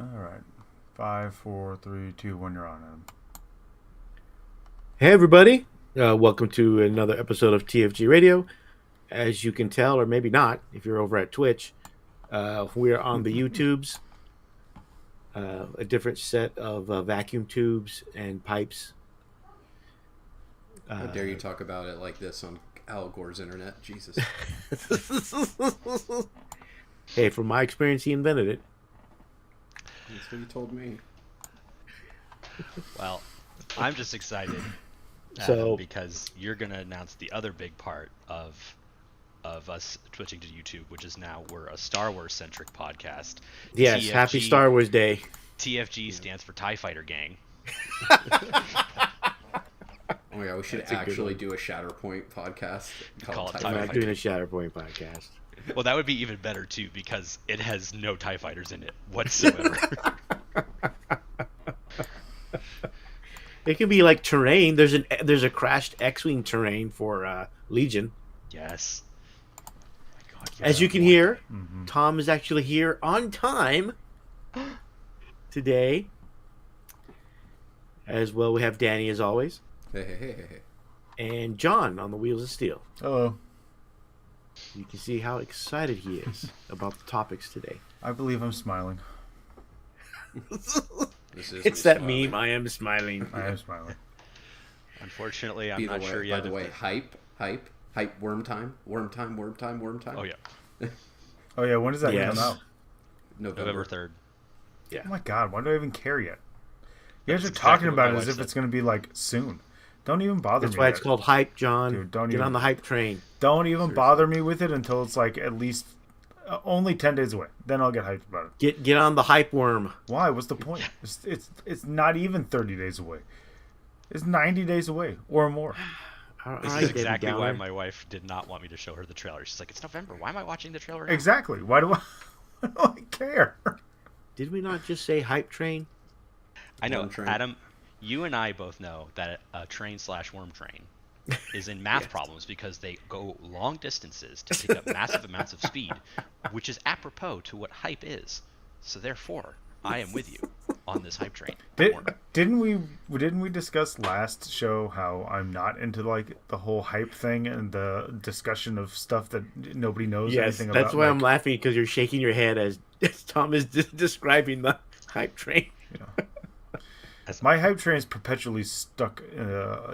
All right. 5, 4, 3, 2, 1. You're on, Adam. Hey, everybody. Welcome to another episode of TFG Radio. As you can tell, or maybe not, if you're over at Twitch, we are on the YouTubes. A different set of vacuum tubes and pipes. How dare you talk about it like this on Al Gore's internet? Jesus. Hey, from my experience, he invented it. That's what he told me. Well, I'm just excited because you're going to announce the other big part of us switching to YouTube, which is now we're a Star Wars centric podcast. Yes, happy Star Wars Day. TFG stands for TIE Fighter Gang. Oh yeah, we should actually do a Shatterpoint podcast. Call it TIE TIE I'm Fighter. not doing a Shatterpoint podcast. Well, that would be even better too because it has no TIE fighters in it whatsoever. It can be like terrain. There's a crashed X-wing terrain for Legion. Yes. Oh my God, As you can hear, Mm-hmm. Tom is actually here on time today. As well, we have Danny as always, Hey. and John on the Wheels of Steel. Hello. You can see how excited he is about the topics today. I believe I'm smiling. This is It's that meme, I am smiling. I am smiling. Unfortunately, I'm not sure yet. By the way, hype, worm time. Oh yeah, Oh, yeah. When does that Yes. come out? November 3rd. Oh, my God. Why do I even care yet? You guys are That's talking exactly what my about it as wife if said. it's going to be, like, soon. Don't even bother That's me why with it's it. called hype, John. Dude, don't Get even- on the hype train. Don't even Seriously. bother me with it until it's, like, at least only 10 days away. Then I'll get hyped about it. Get on the hype worm. Why? What's the point? It's not even 30 days away. It's 90 days away or more. All This right, is Debbie exactly why Downer. my wife did not want me to show her the trailer. She's like, "It's November. Why am I watching the trailer now?" Exactly. Why do I care? Did we not just say hype train? I know, Worm train. Adam. You and I both know that a train/worm train is in math problems because they go long distances to pick up massive amounts of speed, which is apropos to what hype is. So therefore, I am with you on this hype train. Didn't we discuss last show how I'm not into like the whole hype thing and the discussion of stuff that nobody knows Yes, anything about? that's why like, I'm laughing, because you're shaking your head as Tom is describing the hype train. My hype train is perpetually stuck,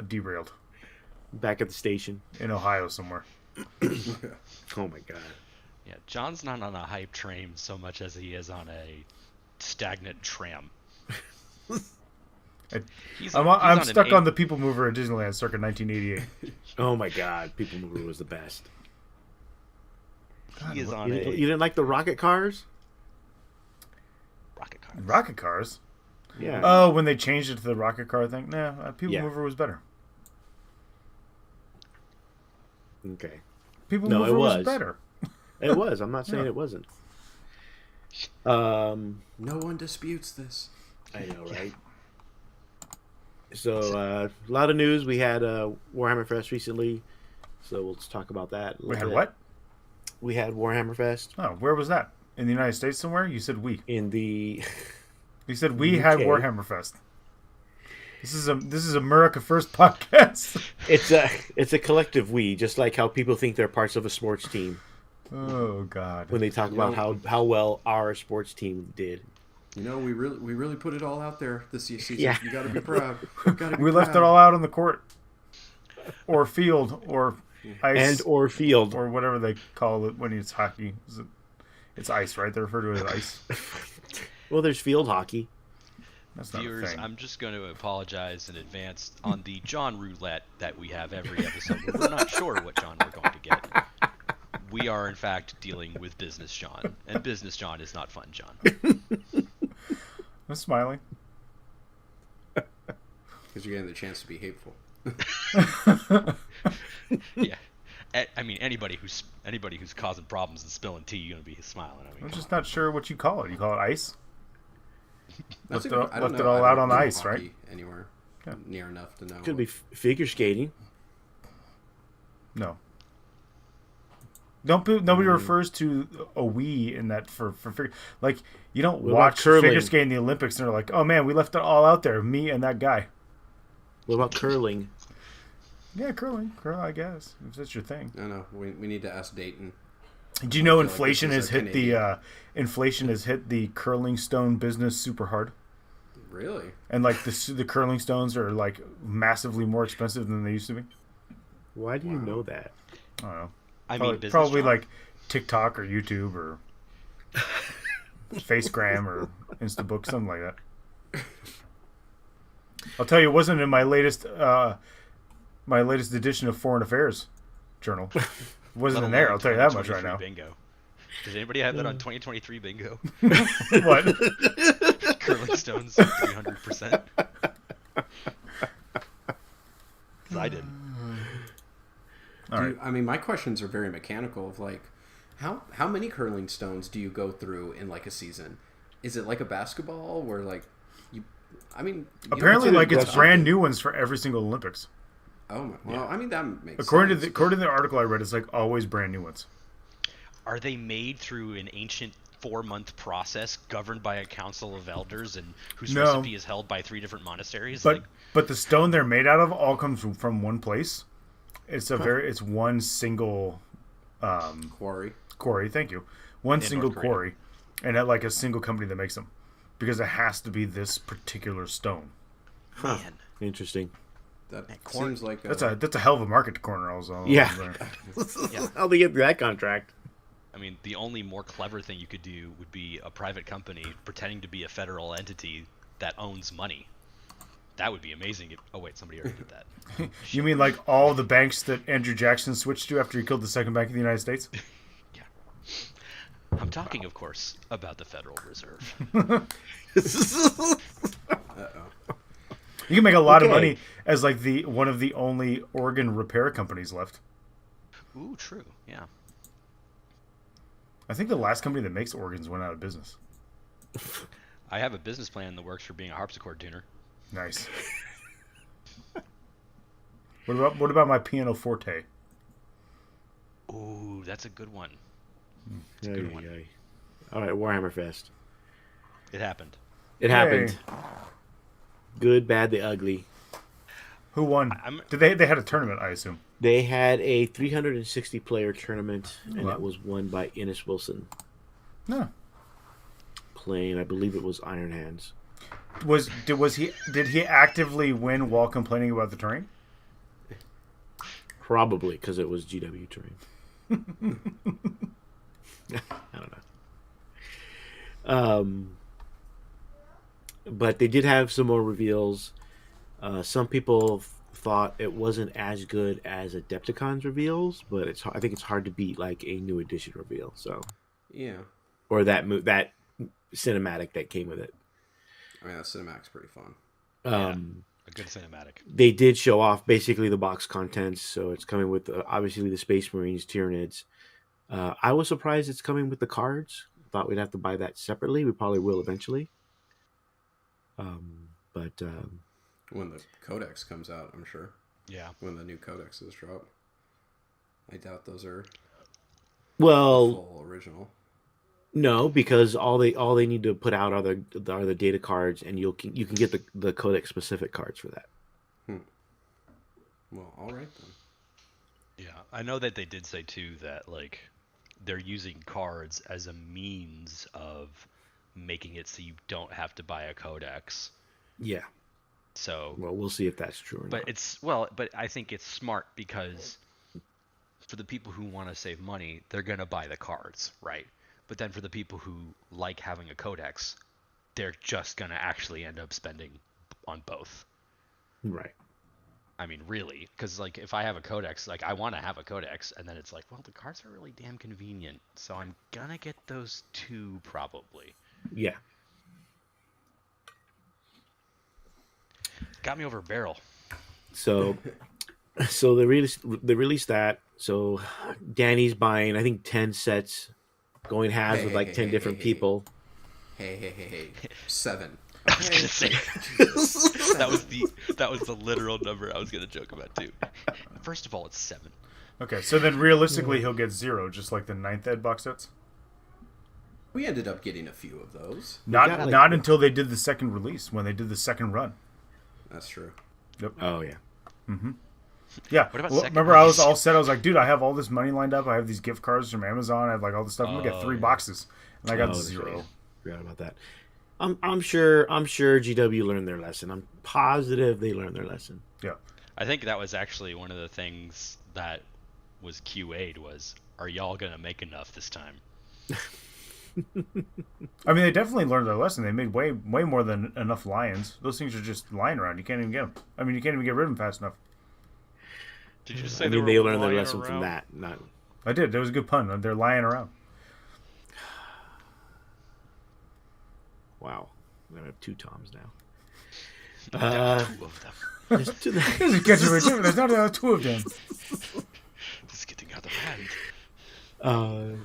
derailed Back at the station. in Ohio somewhere. Oh my god. Yeah, John's not on a hype train so much as he is on a stagnant tram. I'm stuck on the People Mover at Disneyland circa 1988. Oh my god. People Mover was the best. He is what- on You a didn't like the rocket cars? rocket car. Rocket cars. Yeah. Oh, when they changed it to the rocket car thing. Nah, People Yeah. Mover was better. Okay. People No, Mover it was was. better. It was. I'm not saying Yeah. it wasn't. No one disputes this. I know, right? So, a lot of news. We had Warhammerfest recently, so let's talk about that. a We little had bit. what? We had Warhammerfest Oh, where was that? In the United States somewhere? You said we. in the. You said we had UK. Warhammerfest. This is America First podcast. It's a collective we, just like how people think they're parts of a sports team Oh God. when they talk about how well our sports team did. You know, we really put it all out there this season. Yeah. You got to be proud. You gotta be We left it proud. all out on the court, or field, or ice, And or field. or whatever they call it when it's hockey. It's ice, right? They refer to it as ice. Well, there's field hockey. That's not a Viewers, thing. I'm just going to apologize in advance on the John roulette that we have every episode. We're not sure what John we're going to get. We are, in fact, dealing with Business John, and Business John is not fun, John. I'm smiling. Because you're getting the chance to be hateful. Yeah, I mean anybody who's causing problems and spilling tea, you're gonna be smiling. I mean, I'm just not sure what you call it. You call it ice? That's Left a it- good- I don't left it know. all I out don't on know ice, hockey right? Anywhere Yeah. near enough to know. Could be figure skating. No. Nobody refers to a we in that for figure. Like, you don't What watch about curling? figure skating in the Olympics and they're like, oh man, we left it all out there, me and that guy. What about curling? Yeah, curling, I guess, if that's your thing. No, we need to ask Dayton. Do you know like inflation this has is a hit the curling stone business super hard? Really? And like the curling stones are like massively more expensive than they used to be. Why do you know that? I don't know. I Probably, mean, business probably John. like TikTok or YouTube or Facegram or Instabook, something like that. I'll tell you, it wasn't in my latest edition of Foreign Affairs journal. It wasn't in there. I'll tell you that much right now. Bingo. Does anybody have that on 2023 bingo? What? Curling stones 300%. Because I did. All right. I mean, my questions are very mechanical. Of like, how many curling stones do you go through in like a season? Is it like a basketball where like you? I mean, Apparently, like it's brand brand new ones for every single Olympics. Oh my! Well, I mean that makes According sense. to the article I read, it's like always brand new ones. Are they made through an ancient 4-month process governed by a council of elders and whose No. recipe is held by 3 different monasteries? But the stone they're made out of all comes from one place. It's one single quarry. Thank you. One In single North Korea. quarry, and at like a single company that makes them, because it has to be this particular stone. Man, Interesting. That corn- seems like That's a hell of a market to corner. Also, Yeah. Yeah. How'd they get that contract? I mean, the only more clever thing you could do would be a private company pretending to be a federal entity that owns money. That would be amazing. Oh wait, somebody already did that. You mean like all the banks that Andrew Jackson switched to after he killed the second bank of the United States? Yeah. I'm talking, of course, about the Federal Reserve. You can make a lot of Okay. money as like one of the only organ repair companies left. Ooh, true. Yeah. I think the last company that makes organs went out of business. I have a business plan in the works for being a harpsichord tuner. Nice. What about my pianoforte? Ooh, that's a good one. It's a Ay, good one. ay. All right, Warhammerfest. It happened. It happened. Good, bad, the ugly. Who won? Did they had a tournament? I assume. They had a 360 player tournament, and Wow. it was won by Ennis Wilson, No. playing, I believe it was Iron Hands. Did he actively win while complaining about the terrain? Probably because it was GW terrain. I don't know. But they did have some more reveals. Some people thought it wasn't as good as Adepticon's reveals, but I think it's hard to beat like a new edition reveal. So Yeah. or that cinematic that came with it. I mean, that cinematic's pretty fun. A good cinematic. They did show off basically the box contents, so it's coming with obviously the Space Marines Tyranids. I was surprised it's coming with the cards. Thought we'd have to buy that separately. We probably will eventually. But When the Codex comes out, I'm sure. Yeah. When the new Codexes drop. I doubt those are well, full original. no, because all they need to put out are the data cards, and you can get the Codex specific cards for that. Well, all right then. Yeah. I know that they did say too that like they're using cards as a means of making it so you don't have to buy a codex. Yeah. So Well, we'll see if that's true or not. but I think it's smart because for the people who want to save money, they're going to buy the cards, right? But then for the people who like having a codex, they're just going to actually end up spending on both. Right. I mean, really, because like if I have a codex, like I want to have a codex, and then it's like, well, the cards are really damn convenient, so I'm gonna get those two probably. Yeah. Got me over a barrel. So they released that. So Danny's buying, I think, 10 sets, going halves with like 10 different people. Hey. 7. I was gonna say that was the literal number I was gonna joke about too. First of all, it's 7. Okay, so then realistically he'll get 0, just like the 9th ed box sets? We ended up getting a few of those. Not until they did the second release, when they did the second run. That's true. Yep. Oh, yeah. Mm-hmm. Yeah. What about remember, I was all set. I was like, dude, I have all this money lined up. I have these gift cards from Amazon. I have like all this stuff. I'm gonna get 3 boxes, and I got 0. Forgot about that. I'm sure GW learned their lesson. I'm positive they learned their lesson. Yeah. I think that was actually one of the things that was QA'd was, are y'all gonna make enough this time? I mean, they definitely learned their lesson. They made way more than enough lions. Those things are just lying around. You can't even get them. I mean, you can't even get rid of them fast enough. Did you just say I mean, they learned their lesson from that. Not. I did. That was a good pun. They're lying around. Wow. I'm going to have 2 Toms now. Two of them. There's not 2 of them. This is getting out of hand.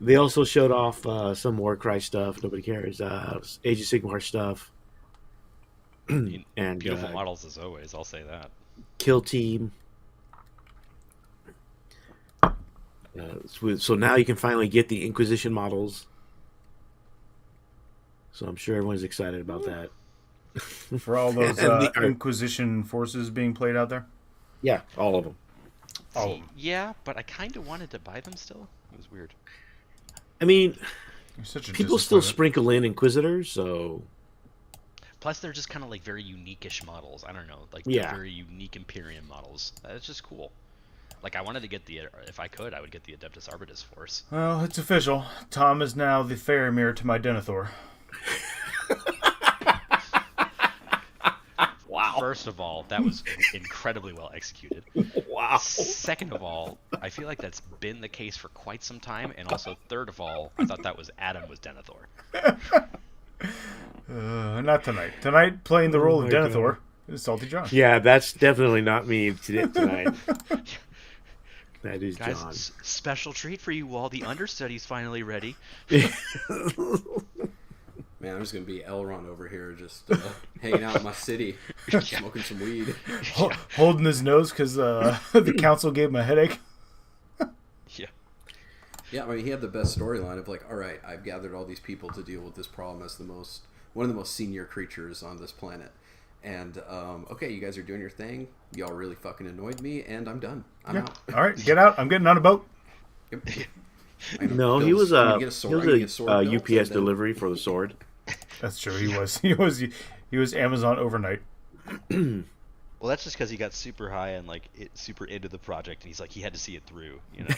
They also showed off some Warcry stuff. Nobody cares. Age of Sigmar stuff. And beautiful models as always. I'll say that. Kill Team. So now you can finally get the Inquisition models. So I'm sure everyone's excited about that. For all those Inquisition forces being played out there? Yeah, all of them. Yeah, but I kind of wanted to buy them still. It was weird. I mean, such a people still sprinkle in Inquisitors, so... Plus, they're just kind of like very unique-ish models. I don't know, like very unique Imperium models. That's just cool. Like, I wanted to get if I could, I would get the Adeptus Arbitus Force. Well, it's official. Tom is now the Faramir to my Denethor. Wow. First of all, that was incredibly well executed. Wow. Second of all, I feel like that's been the case for quite some time. And also, third of all, I thought that was Adam was Denethor. Not tonight. Tonight, playing the role of Denethor is Salty John. Yeah, that's definitely not me tonight. That is Guys, John. Special treat for you all. The understudy's finally ready. Man, I'm just going to be Elrond over here just hanging out in my city, smoking some weed. Holding his nose because the council gave him a headache. Yeah. Yeah, I mean, he had the best storyline of like, all right, I've gathered all these people to deal with this problem as one of the most senior creatures on this planet. And, okay, you guys are doing your thing. Y'all really fucking annoyed me, and I'm done. I'm out. All right, get out. I'm getting on a boat. Yep. No, he was a UPS and delivery for the sword. That's true. He was Amazon overnight. Well, that's just because he got super high and like super into the project, and he's like he had to see it through, you know.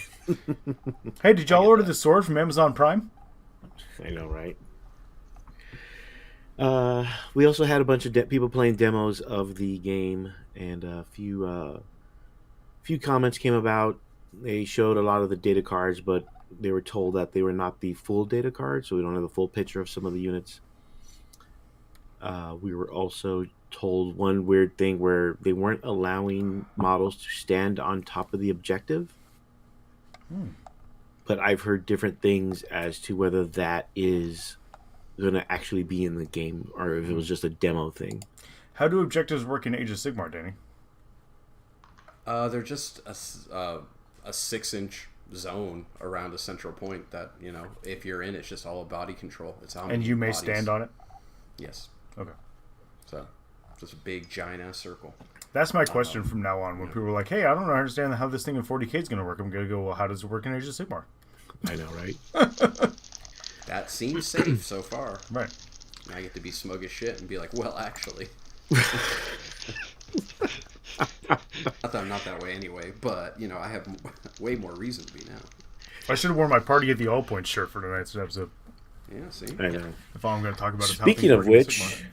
Hey, did y'all order the sword from Amazon Prime? I know, right? We also had a bunch of people playing demos of the game, and a few comments came about. They showed a lot of the data cards, but they were told that they were not the full data cards, so we don't have the full picture of some of the units. We were also told one weird thing where they weren't allowing models to stand on top of the objective. But I've heard different things as to whether that is going to actually be in the game or if it was just a demo thing. How do objectives work in Age of Sigmar, Danny? They're just a 6-inch zone around a central point that, you know, if you're in, it's just all body control. It's how and you may stand on it? Yes. Okay. So, just a big, giant-ass circle. That's my question from now on. When people are like, hey, I don't understand how this thing in 40K is going to work. I'm going to go, well, how does it work in Age of Sigmar? I know, right? That seems safe so far. Right. I get to be smug as shit and be like, well, actually. Not that I'm not that way anyway, but, you know, I have way more reason to be now. I should have worn my Party at the All Points shirt for tonight's episode. Yeah, see? I know. If all I'm going to talk about is how Speaking things of work in which, Sigmar.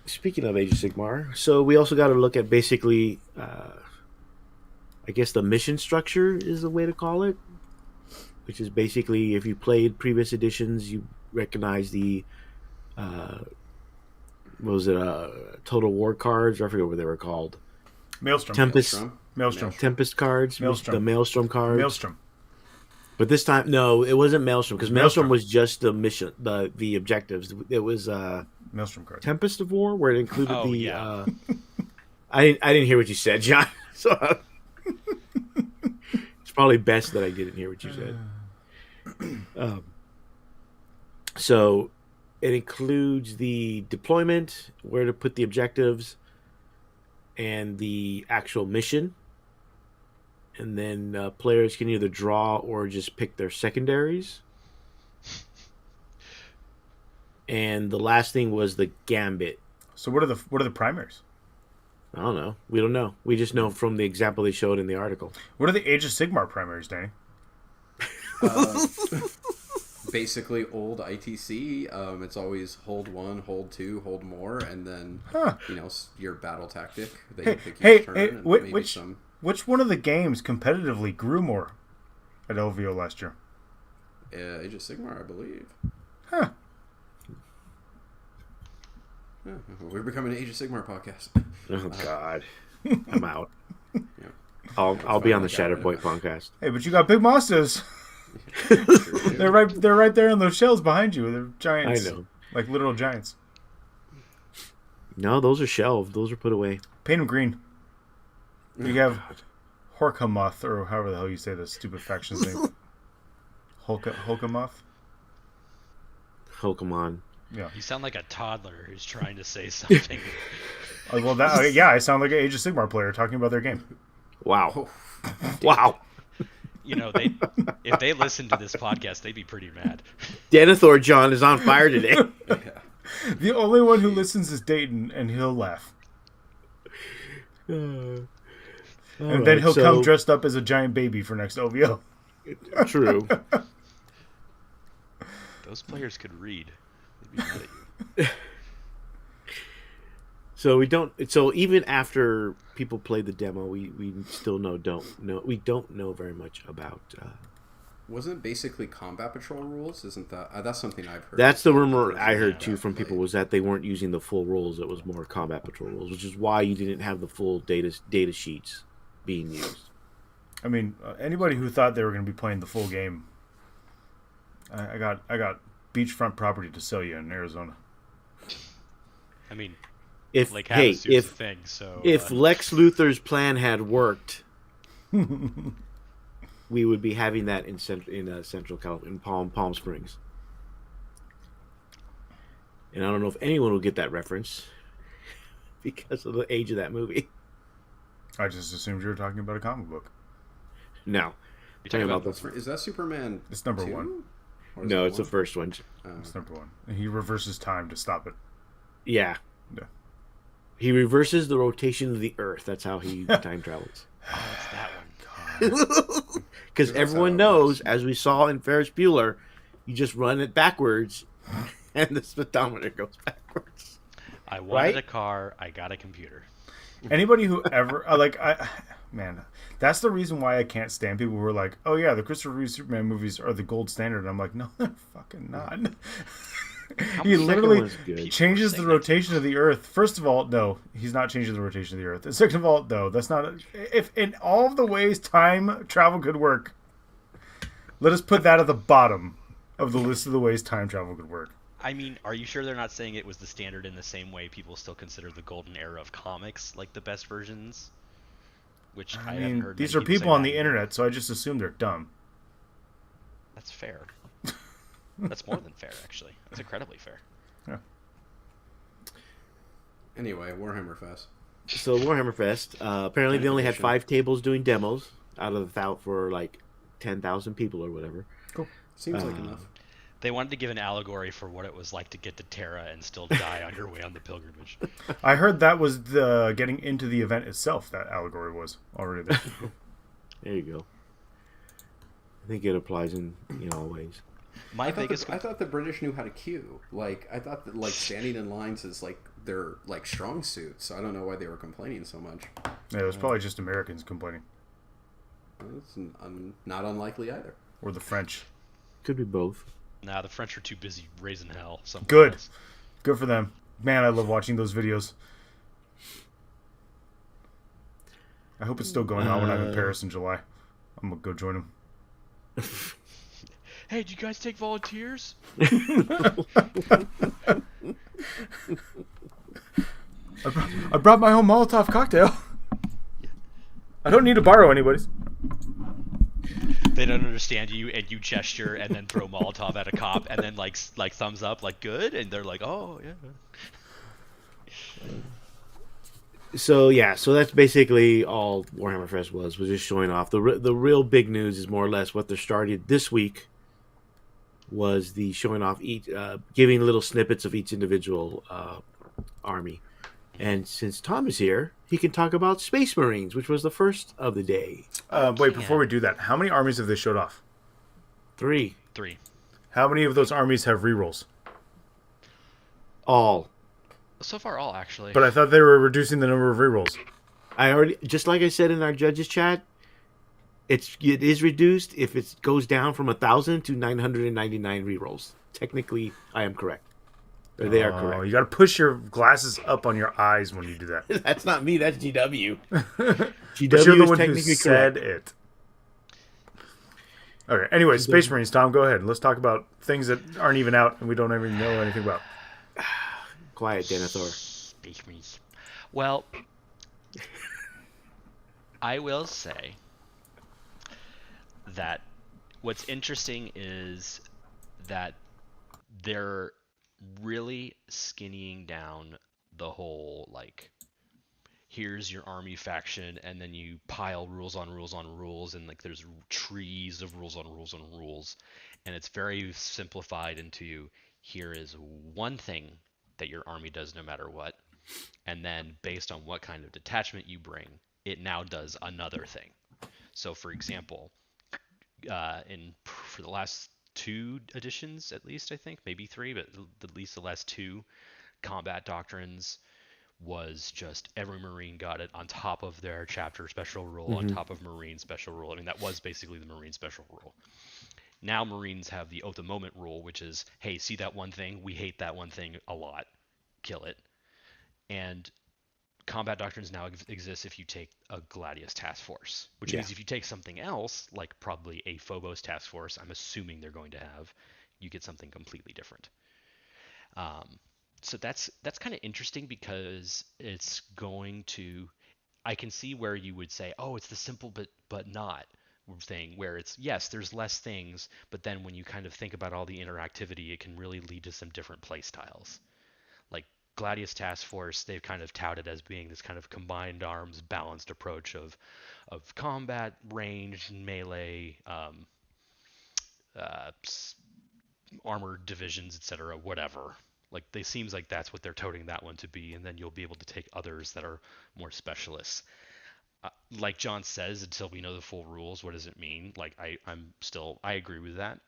speaking of Age of Sigmar, so we also got to look at basically, I guess the mission structure is the way to call it, which is basically if you played previous editions, you recognize the, what was it, Total War cards, or I forget what they were called. Maelstrom. Maelstrom. Tempest cards. Maelstrom. The Maelstrom cards. Maelstrom. But this time, no, it wasn't Maelstrom, because Maelstrom was just the mission, the objectives. It was Maelstrom card. Tempest of War, where it included Oh, the. yeah. I didn't hear what you said, John. So probably best that I didn't hear what you said. So it includes the deployment, where to put the objectives, and the actual mission. And then players can either draw or just pick their secondaries. And the last thing was the gambit. So what are the primaries? I don't know. We don't know. We just know from the example they showed in the article. What are the Age of Sigmar primaries, Danny? Basically, old ITC. It's always hold 1, hold 2, hold more, and then your battle tactic that you pick each turn. And which one of the games competitively grew more at LVO last year? Age of Sigmar, I believe. Huh. Yeah, we're becoming an Age of Sigmar podcast. Oh God, I'm out. Yeah. I'll be on the Shatterpoint podcast. Hey, but you got big monsters. They're right there on those shells behind you. They're giants. I know, like literal giants. No, those are shelved. Those are put away. Paint them green. You have Horkamoth, or however the hell you say this stupid faction's name. Holkamoth? Holkamon. Yeah. You sound like a toddler who's trying to say something. Well, I sound like an Age of Sigmar player talking about their game. Wow. Wow. If they listened to this podcast, they'd be pretty mad. Denethor John is on fire today. Yeah. The only one who listens is Dayton, and he'll laugh. And then he'll come dressed up as a giant baby for next OVO. True. Those players could read. They'd be mad at you. So even after people play the demo, we still don't know very much about. Wasn't it basically combat patrol rules? Isn't that that's something I've heard? That's the rumor I heard too from people, was that they weren't using the full rules. It was more combat patrol rules, which is why you didn't have the full data sheets being used. I mean, anybody who thought they were going to be playing the full game, I got beachfront property to sell you in Arizona. I mean, if Lake Havasu is a thing, so if Lex Luthor's plan had worked, we would be having that in Central California, in Palm Springs. And I don't know if anyone will get that reference because of the age of that movie. I just assumed you were talking about a comic book. No. You're talking about is that Superman? It's number 1. No, it's the first one. It's number 1. And he reverses time to stop it. Yeah. Yeah. He reverses the rotation of the Earth. That's how he time travels. Oh, it's that one. Because everyone knows, as we saw in Ferris Bueller, you just run it backwards, and the speedometer goes backwards. I wanted a car. I got a computer. Anybody who ever man, that's the reason why I can't stand people who are like, "Oh yeah, the Christopher Reeve Superman movies are the gold standard." And I'm like, no, they're fucking not. He literally changes the rotation of the Earth. First of all, no, he's not changing the rotation of the Earth. And second of all, no, that's not. If in all of the ways time travel could work, let us put that at the bottom of the list of the ways time travel could work. I mean, are you sure they're not saying it was the standard in the same way people still consider the golden era of comics like the best versions? Which I haven't heard. These are people on the internet, so I just assume they're dumb. That's fair. That's more than fair, actually. That's incredibly fair. Yeah. Anyway, Warhammerfest. So Warhammerfest, apparently they only had 5 tables doing demos out of for like 10,000 people or whatever. Cool. Seems like enough. They wanted to give an allegory for what it was like to get to Terra and still die on your way on the pilgrimage. I heard that was the getting into the event itself. That allegory was already there. There you go. I think it applies in all ways. I thought the British knew how to queue. Like I thought that standing in lines is like their strong suit. So I don't know why they were complaining so much. Yeah, it was probably just Americans complaining. It's not unlikely either. Or the French. Could be both. Nah, the French are too busy raising hell. Good. Else. Good for them. Man, I love watching those videos. I hope it's still going on when I'm in Paris in July. I'm going to go join them. Hey, do you guys take volunteers? I brought my own Molotov cocktail. I don't need to borrow anybody's. they don't understand you, and you gesture and then throw Molotov at a cop, and then like thumbs up, like good, and they're like, oh yeah. So that's basically all Warhammerfest was just showing off. The real big news is more or less what they're started this week. Was the showing off each, giving little snippets of each individual army. And since Tom is here, he can talk about Space Marines, which was the first of the day. Wait, before we do that, how many armies have they showed off? 3. How many of those armies have rerolls? All. So far, all actually. But I thought they were reducing the number of rerolls. I already, just like I said in our judges chat, it is reduced if it goes down from 1,000 to 999 rerolls. Technically, I am correct. Or they are correct. You got to push your glasses up on your eyes when you do that. That's not me. That's GW. But GW you're the is one who technically said correct. it. Okay. Anyway, Space Marines. Tom, go ahead. Let's talk about things that aren't even out and we don't even know anything about. Quiet, Denethor. Space Marines. Well, I will say that what's interesting is that they're really skinnying down the whole, like, here's your army faction, and then you pile rules on rules on rules, and like there's trees of rules on rules on rules, and it's very simplified into here is one thing that your army does no matter what, and then based on what kind of detachment you bring, it now does another thing. So for example, for the last 2 editions, at least, I think maybe 3, but at least the last 2 combat doctrines was just every Marine got it on top of their chapter special rule, on top of Marine special rule. I mean, that was basically the Marine special rule. Now Marines have the Oath of Moment rule, which is, hey, see that one thing? We hate that one thing a lot. Kill it. And combat doctrines now exist if you take a Gladius task force, which means if you take something else, like probably a Phobos task force, I'm assuming they're going to have, you get something completely different. So that's kind of interesting because it's going to, I can see where you would say, oh, it's the simple but not thing, where it's, yes, there's less things, but then when you kind of think about all the interactivity, it can really lead to some different play styles. Like Gladius Task Force, they've kind of touted as being this kind of combined arms, balanced approach of combat, range, melee, armored divisions, etc., whatever. Like, they seems like that's what they're toting that one to be, and then you'll be able to take others that are more specialists. Like John says, until we know the full rules, what does it mean? Like, I agree with that,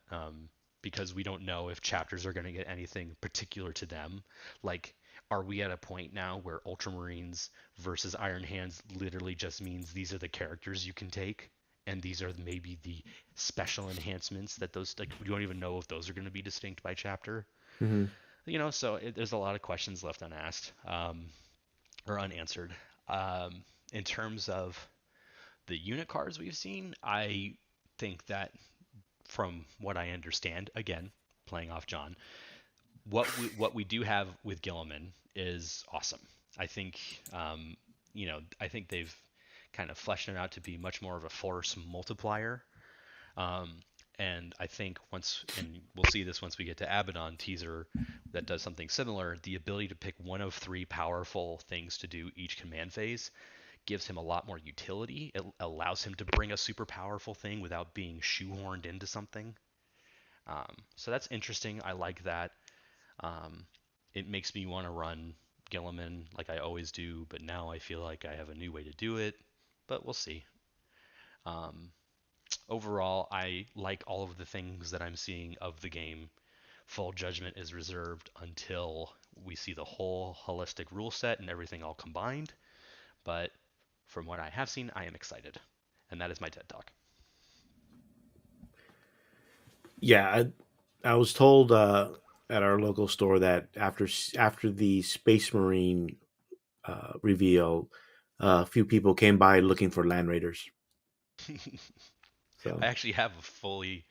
because we don't know if chapters are going to get anything particular to them. Like, are we at a point now where Ultramarines versus Iron Hands literally just means these are the characters you can take, and these are maybe the special enhancements that those, like, we don't even know if those are going to be distinct by chapter. Mm-hmm. You know, so there's a lot of questions left unasked, or unanswered. In terms of the unit cards we've seen, I think that from what I understand, again, playing off John, what we do have with Gilliman is awesome. I think, I think they've kind of fleshed it out to be much more of a force multiplier. And I think and we'll see this once we get to Abaddon teaser that does something similar, the ability to pick one of 3 powerful things to do each command phase gives him a lot more utility. It allows him to bring a super powerful thing without being shoehorned into something. So that's interesting. I like that. It makes me want to run Gilliman like I always do, but now I feel like I have a new way to do it, but we'll see. Overall, I like all of the things that I'm seeing of the game. Full judgment is reserved until we see the whole holistic rule set and everything all combined. But from what I have seen, I am excited. And that is my TED Talk. Yeah, I was told at our local store that after the Space Marine reveal, a few people came by looking for Land Raiders. So. I actually have a fully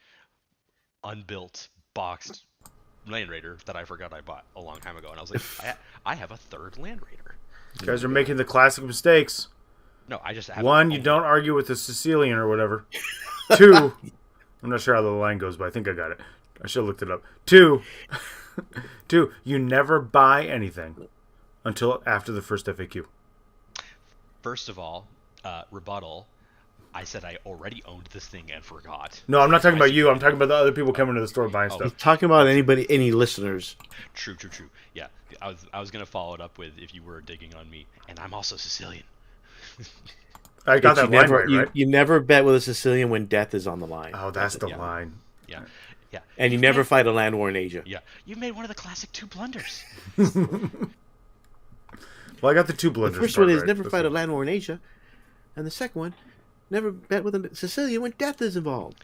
unbuilt, boxed Land Raider that I forgot I bought a long time ago. And I was like, I have a 3rd Land Raider. You guys are making the classic mistakes. No, I just have 1, you don't argue with the Sicilian or whatever. 2, I'm not sure how the line goes, but I think I got it. I should have looked it up. 2, you never buy anything until after the first FAQ. First of all, rebuttal. I said I already owned this thing and forgot. No, I'm not talking about you. I'm talking about the other people coming to the store buying stuff. Talking about any listeners. True. Yeah, I was gonna follow it up with if you were digging on me, and I'm also Sicilian. I got that line right? You never bet with a Sicilian when death is on the line. Oh, that's the line. Yeah. And you never fight a land war in Asia. Yeah, you made one of the classic 2 blunders. Well, I got the 2 blunders. The first one is never fight a land war in Asia, and the second one, never bet with a Sicilian when death is involved.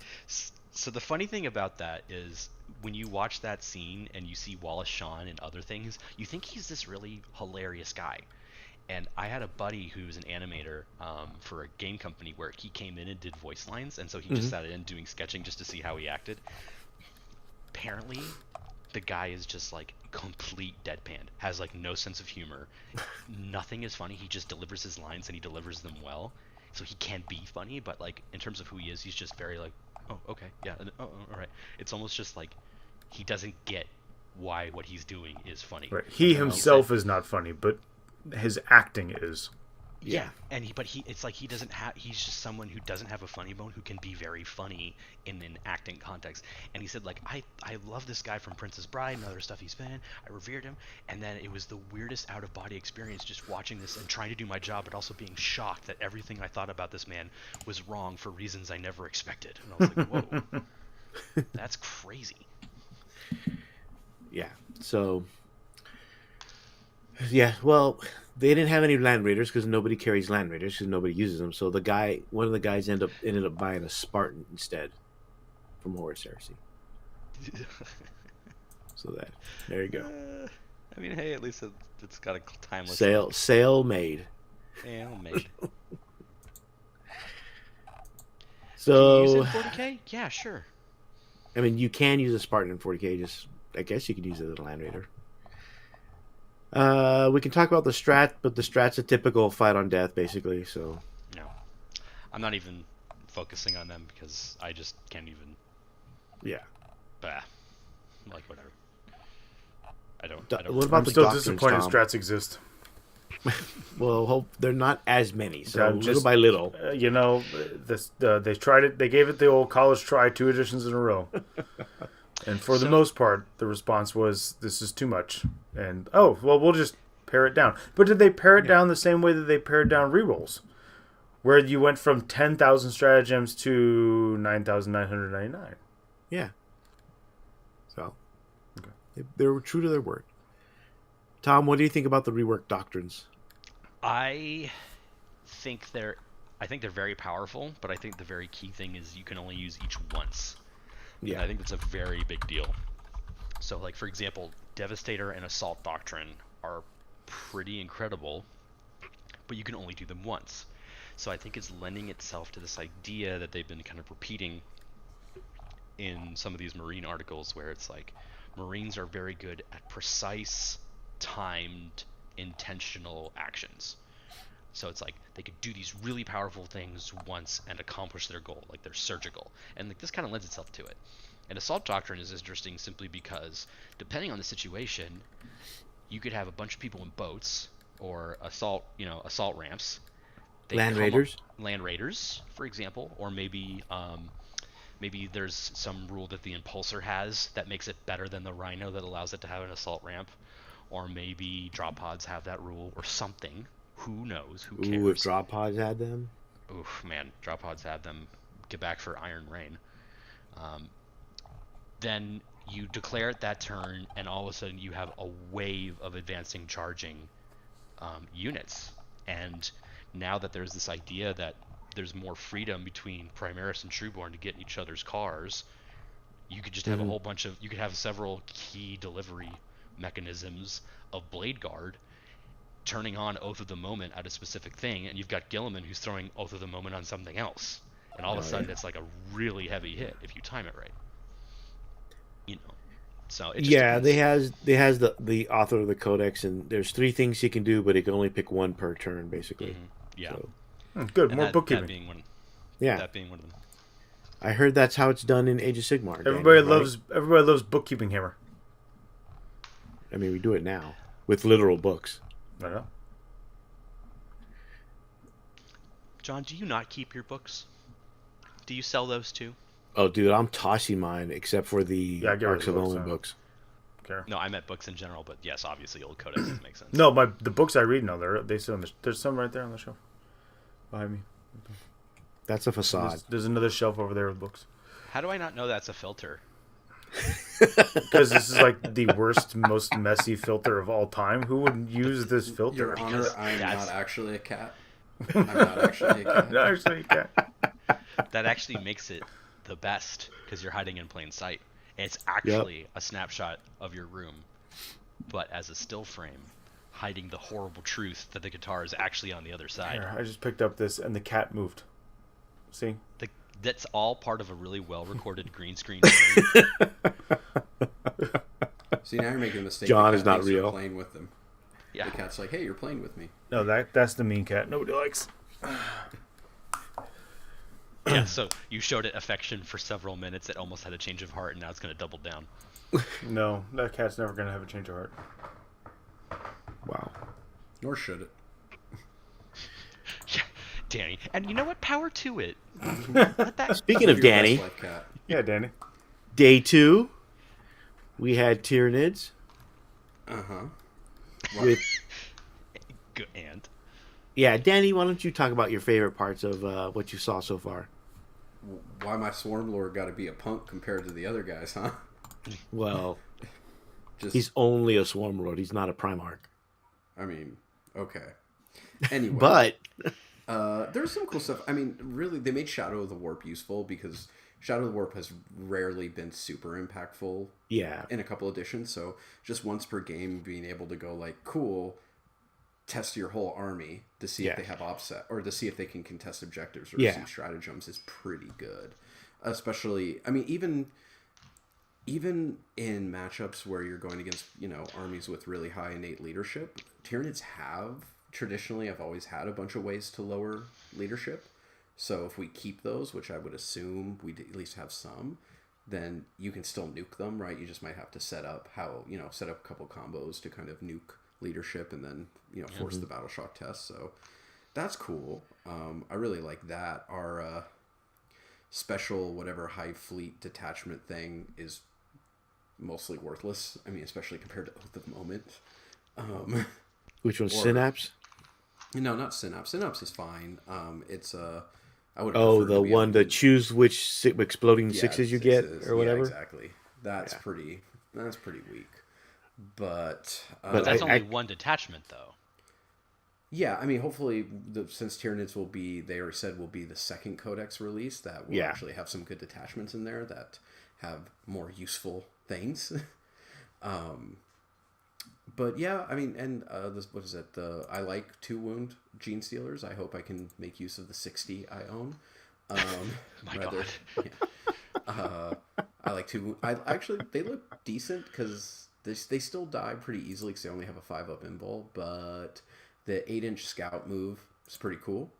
So the funny thing about that is when you watch that scene and you see Wallace Shawn and other things, you think he's this really hilarious guy. And I had a buddy who's an animator for a game company where he came in and did voice lines, and so he just sat in doing sketching just to see how he acted. Apparently, the guy is just like complete deadpan, has like no sense of humor. Nothing is funny. He just delivers his lines and he delivers them well. So he can be funny, but like in terms of who he is, he's just very like, oh, okay, yeah, oh, all right. It's almost just like he doesn't get why what he's doing is funny. Right. He himself is not funny, but his acting is. Yeah, and it's like he's just someone who doesn't have a funny bone who can be very funny in an acting context. And he said like I love this guy from Princess Bride and other stuff he's been in. I revered him, and then it was the weirdest out of body experience just watching this and trying to do my job, but also being shocked that everything I thought about this man was wrong for reasons I never expected. And I was like, whoa, that's crazy. Yeah. So. Yeah. Well. They didn't have any Land Raiders because nobody carries Land Raiders because nobody uses them. So one of the guys ended up buying a Spartan instead from Horus Heresy. So there you go. I mean, hey, at least it's got a timeless sale made. Sale made. So can you use it in 40K? Yeah, sure. I mean, you can use a Spartan in 40K. I guess you could use it as a Land Raider. We can talk about the strat, but the strat's a typical fight on death, basically. So no, I'm not even focusing on them because I just can't even. Yeah. Bah. Like whatever. I don't. What about I'm the still doctrines, disappointed Tom? strats exist. Well, they're not as many, so little by little. They tried it. They gave it the old college try 2 editions in a row. And for the most part, the response was, this is too much. And, we'll just pare it down. But did they pare it down the same way that they pared down rerolls? Where you went from 10,000 stratagems to 9,999. Yeah. So, they were true to their word. Tom, what do you think about the reworked doctrines? I think they're very powerful, but I think the very key thing is you can only use each once. Yeah, and I think that's a very big deal. So, like, for example, Devastator and Assault Doctrine are pretty incredible, but you can only do them once. So I think it's lending itself to this idea that they've been kind of repeating in some of these Marine articles where it's like, Marines are very good at precise, timed, intentional actions. So it's like they could do these really powerful things once and accomplish their goal, like they're surgical. And like this kind of lends itself to it. And Assault Doctrine is interesting simply because depending on the situation, you could have a bunch of people in boats or assault ramps. Land Raiders, for example, or maybe there's some rule that the Impulsor has that makes it better than the Rhino that allows it to have an assault ramp, or maybe drop pods have that rule or something. Who knows? Who cares? Ooh, if drop pods had them? Oof, man, drop pods had them. Get back for Iron Rain. Then you declare it that turn, and all of a sudden you have a wave of advancing charging units. And now that there's this idea that there's more freedom between Primaris and Trueborn to get in each other's cars, you could just have a whole bunch of... You could have several key delivery mechanisms of Blade Guard turning on Oath of the Moment at a specific thing, and you've got Gilliman who's throwing Oath of the Moment on something else. And all of a sudden it's like a really heavy hit if you time it right. So it just depends. they has the author of the codex, and there's 3 things he can do, but he can only pick 1 per turn, basically. Mm-hmm. Yeah. So. Good, and more that bookkeeping. being one. Yeah. That being one of them. I heard that's how it's done in Age of Sigmar. Everybody Daniel, right? everybody loves bookkeeping hammer. I mean, we do it now with literal books. I know. John, do you not keep your books? Do you sell those too? Oh, dude, I'm tossing mine except for the I get rid Arcs of of books, Omen yeah. books. Care. No, I meant books in general, but yes, obviously old codexes make sense. No, the books I read, no, they still there's some right there on the shelf behind me. That's a facade. There's another shelf over there with books. How do I not know that's a filter? Because this is like the worst, most messy filter of all time. Who would use this filter? Your Honor, I'm that's- not actually a cat. I'm not actually a cat. No, actually, you can't. That actually makes it the best because you're hiding in plain sight. It's actually a snapshot of your room, but as a still frame, hiding the horrible truth that the guitar is actually on the other side. Here, I just picked up this, and the cat moved. See? That's all part of a really well-recorded green screen. See, now you're making a mistake. John The is cat not thinks you're real. Playing with them. Yeah. The cat's like, hey, you're playing with me. No, that's the mean cat. Nobody likes. Yeah, so you showed it affection for several minutes. It almost had a change of heart, and now it's going to double down. No, that cat's never gonna have a change of heart. Wow. Nor should it. Yeah, Danny. And you know what? Power to it. Let that... Speaking of Your Danny, best life cat. Yeah, Danny. day 2, we had Tyranids Uh-huh. with... Good, and Yeah, Danny, why don't you talk about your favorite parts of what you saw so far? Why my Swarm Lord got to be a punk compared to the other guys, huh? Well, Just, he's only a Swarm Lord. He's not a Primarch. I mean, okay. Anyway. But... there's some cool stuff. I mean, really, they made Shadow of the Warp useful because Shadow of the Warp has rarely been super impactful Yeah. in a couple editions. So just once per game, being able to go like, cool, test your whole army to see if they have offset or to see if they can contest objectives or receive stratagems is pretty good. Especially, I mean, even in matchups where you're going against, armies with really high innate leadership, Tyranids have always had a bunch of ways to lower leadership. So if we keep those, which I would assume we'd at least have some, then you can still nuke them, right? You just might have to set up a couple combos to kind of nuke leadership and then, force the battle shock test. So that's cool. I really like that. Our special whatever high fleet detachment thing is mostly worthless. I mean, especially compared to Oath of Moment. Which one's Synapse? No, not Synapse. Synapse is fine. It's I would. Oh, the one to choose which exploding sixes you get or whatever. Yeah, exactly. That's pretty weak. But that's only one detachment, though. Yeah, I mean, hopefully, since Tyranids will be the second Codex release, that will actually have some good detachments in there that have more useful things. But yeah, I mean, and what is it? I like 2 wound Gene Stealers. I hope I can make use of the 60 I own. My God. Yeah. I like 2. They look decent because they still die pretty easily because they only have a 5-up invul, but the 8-inch scout move is pretty cool.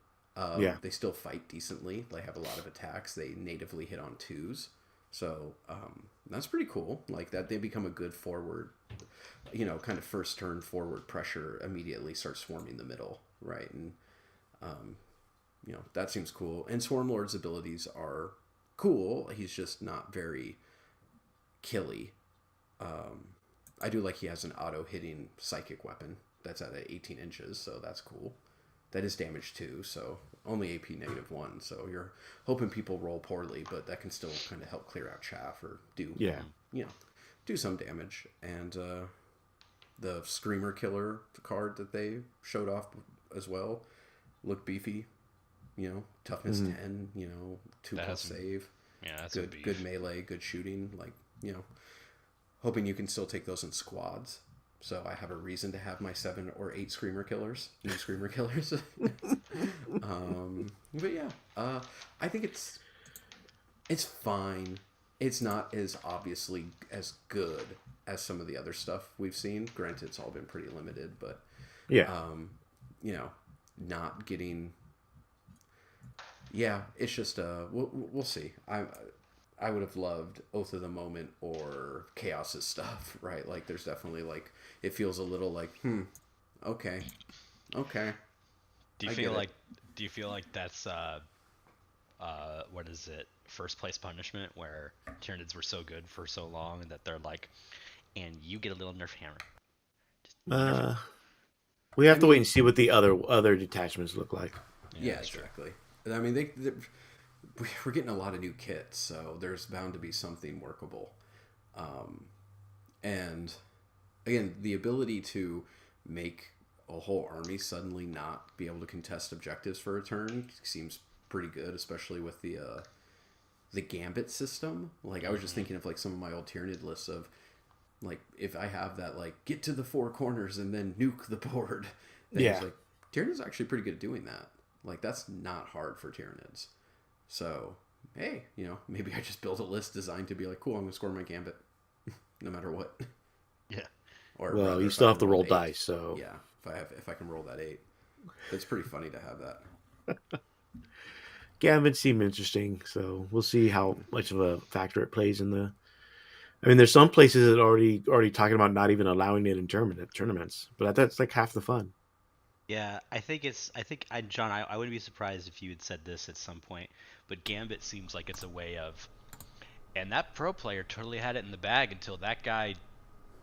They still fight decently. They have a lot of attacks. They natively hit on 2s. So that's pretty cool. Like that, they become a good forward, kind of first turn forward pressure, immediately start swarming the middle, right? And, that seems cool. And Swarm Lord's abilities are cool. He's just not very killy. I do like he has an auto-hitting psychic weapon that's at 18 inches, so that's cool. That is damage 2, so only AP -1, so you're hoping people roll poorly, but that can still kind of help clear out chaff or do some damage. And the Screamer Killer card that they showed off as well looked beefy. Toughness 10, 2+ save. Yeah, that's good melee, good shooting. Like, hoping you can still take those in squads. So I have a reason to have my 7 or 8 Screamer Killers. New Screamer Killers. But yeah, I think it's fine. It's not as obviously as good as some of the other stuff we've seen. Granted, it's all been pretty limited, but not getting Yeah, it's just we'll see. I would have loved Oath of the Moment or Chaos's stuff, right? Like, there's definitely like it feels a little like okay. Do you feel like that's what is it? First place punishment, where Tyranids were so good for so long that they're like, and you get a little nerf hammer. We have to wait and see what the other detachments look like. Yeah, exactly. True. I mean, we're getting a lot of new kits, so there's bound to be something workable. And again, the ability to make a whole army suddenly not be able to contest objectives for a turn seems pretty good, especially with the gambit system. Like, I was just thinking of like some of my old Tyranid lists of like, if I have that like get to the four corners and then nuke the board, then it's like Tyranids are actually pretty good at doing that. Like, that's not hard for Tyranids. So, hey, maybe I just build a list designed to be like, cool, I'm gonna score my gambit no matter what. Yeah. Or well, you still have to roll 8. dice, so yeah, if I can roll that 8, it's pretty funny to have that. Gambit seem interesting, so we'll see how much of a factor it plays in the. I mean, there's some places that already talking about not even allowing it in tournaments, but that's like half the fun. Yeah, John, I wouldn't be surprised if you had said this at some point, but Gambit seems like it's a way of, and that pro player totally had it in the bag until that guy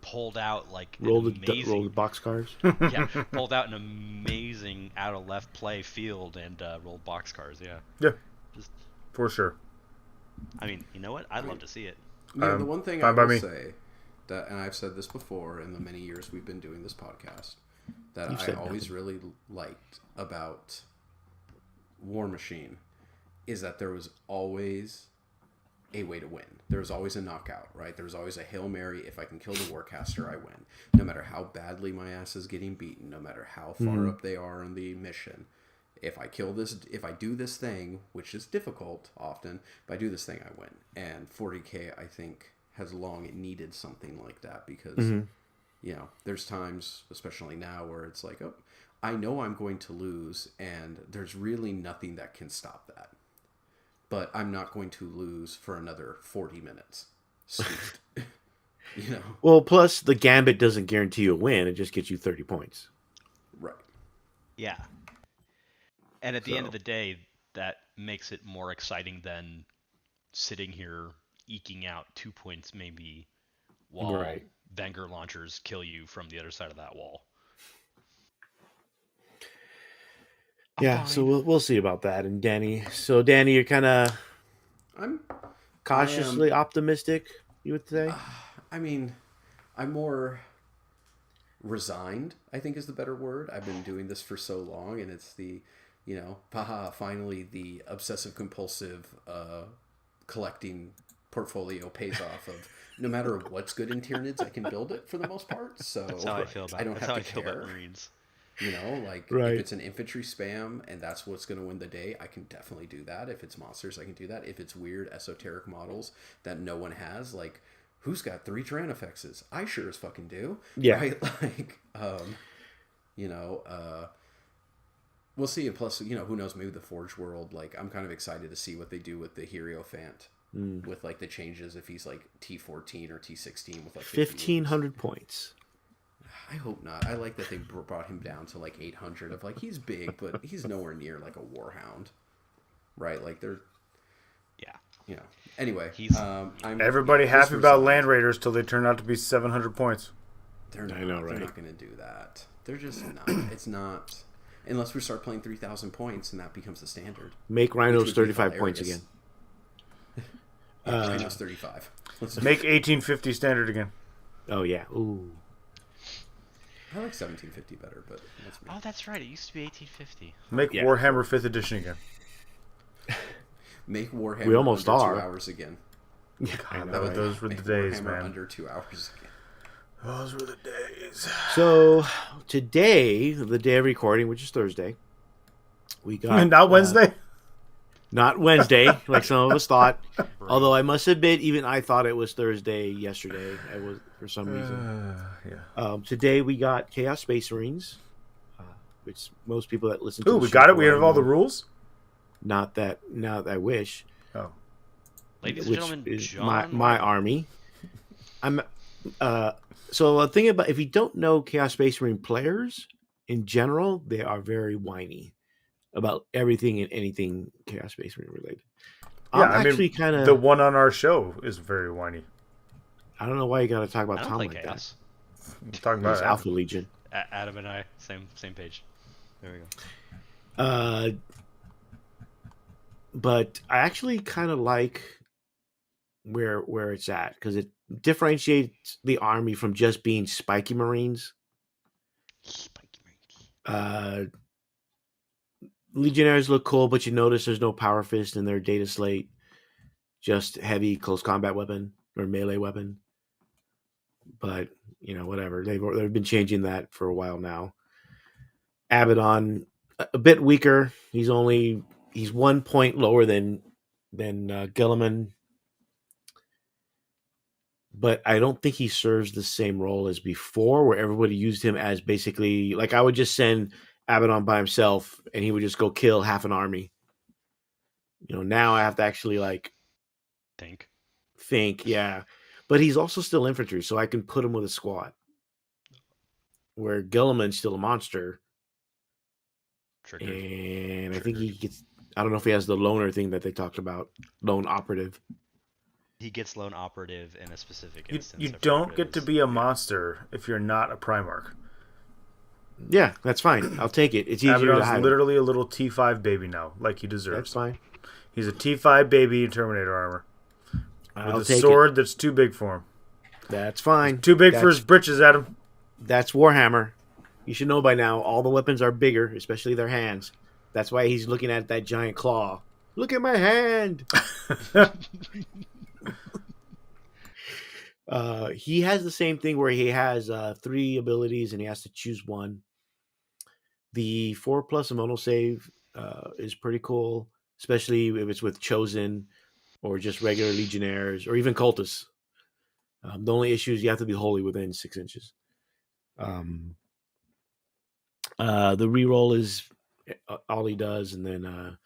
pulled out like rolled the boxcars. Yeah, pulled out an amazing out of left play field and rolled boxcars. Yeah, for sure. I mean, you know what? I'd love to see it. The one thing I will say, that, and I've said this before in the many years we've been doing this podcast, that I always really liked about War Machine is that there was always a way to win. There was always a knockout, right? There was always a Hail Mary. If I can kill the Warcaster, I win. No matter how badly my ass is getting beaten, no matter how far up they are on the mission, if I do this thing, which is difficult often, if I do this thing, I win. And 40K, I think, has long needed something like that because, there's times, especially now, where it's like, oh, I know I'm going to lose, and there's really nothing that can stop that. But I'm not going to lose for another 40 minutes. Well, plus the Gambit doesn't guarantee you a win; it just gets you 30 points. Right. Yeah. And at the end of the day, that makes it more exciting than sitting here eking out 2 points maybe while Vanguard launchers kill you from the other side of that wall. Yeah, so we'll see about that. And Danny, you're kind of I'm cautiously optimistic, you would say? I mean, I'm more resigned, I think is the better word. I've been doing this for so long, and it's the finally the obsessive compulsive collecting portfolio pays off of no matter what's good in Tyranids, I can build it for the most part. So that's how I feel about. I don't that's have how to I feel care. about Marines. If it's an infantry spam and that's what's going to win the day, I can definitely do that. If it's monsters, I can do that. If it's weird esoteric models that no one has, like who's got 3 Tyrannophexes? I sure as fucking do. Yeah. Right? Like, we'll see. And plus, who knows, maybe the Forge World, like I'm kind of excited to see what they do with the Hierophant. With like the changes if he's like T14 or T16 with like 1,500 points. I hope not. I like that they brought him down to like 800 of like he's big, but he's nowhere near like a Warhound, right? Like they're Anyway, everybody happy about Land Raiders till they turn out to be 700 points. They're not going to do that. They're just not. It's not unless we start playing 3,000 points and that becomes the standard. Make Rhinos 35 points again. Rhinos 35. Make 1850 standard again. Oh yeah. Ooh. I like 1750 better, but that's me. Oh, that's right. It used to be 1850. Make Warhammer 5th edition again. Make Warhammer we almost under are. 2 hours again. God, those were the days, man. Under 2 hours again. Those were the days. So today, the day of recording, which is Thursday, we got not Wednesday. Not Wednesday, like some of us thought. Although I must admit, even I thought it was Thursday yesterday. I was for some reason. Today we got Chaos Space Marines, which most people that listen to. We got it. We have all the rules. Not that I wish. Oh, Ladies and Which gentlemen, is John my army. I'm so the thing about, if you don't know Chaos Space Marine players in general, they are very whiny about everything and anything Chaos Space Marine related. yeah. I'm actually kind the of. one on our show is very whiny. I don't know why you got to talk about I don't Tom play like Chaos. I'm talking that. It's about Alpha Legion. Adam and I, same page. There we go. But I actually kind of like where it's at, because it differentiates the army from just being spiky Marines. Spiky Marines. Legionnaires look cool, but you notice there's no Power Fist in their data slate. Just heavy close combat weapon or melee weapon. But, whatever. They've been changing that for a while now. Abaddon, a bit weaker. He's 1 point lower than Gilliman. But I don't think he serves the same role as before, where everybody used him as basically, like, I would just send Abaddon by himself and he would just go kill half an army. Now I have to actually think, yeah. But he's also still infantry, so I can put him with a squad. Where Gilliman's still a monster. Triggered. And I think he gets, I don't know if he has the loner thing that they talked about, lone operative. He gets lone operative in a specific instance. You don't get to be a monster if you're not a Primarch. Yeah, that's fine. I'll take it. It's easier Abaddon's to hide. literally a little T5 baby now, like he deserves. That's fine. He's a T5 baby in Terminator armor. I'll With a take sword it. that's too big for him. That's fine. Too big for his britches, Adam. That's Warhammer. You should know by now, all the weapons are bigger, especially their hands. That's why he's looking at that giant claw. Look at my hand! He has the same thing where he has 3 abilities and he has to choose one. The 4+ emotional save is pretty cool, especially if it's with Chosen or just regular Legionnaires or even Cultists. The only issue is you have to be wholly within 6 inches. The reroll is all he does, and then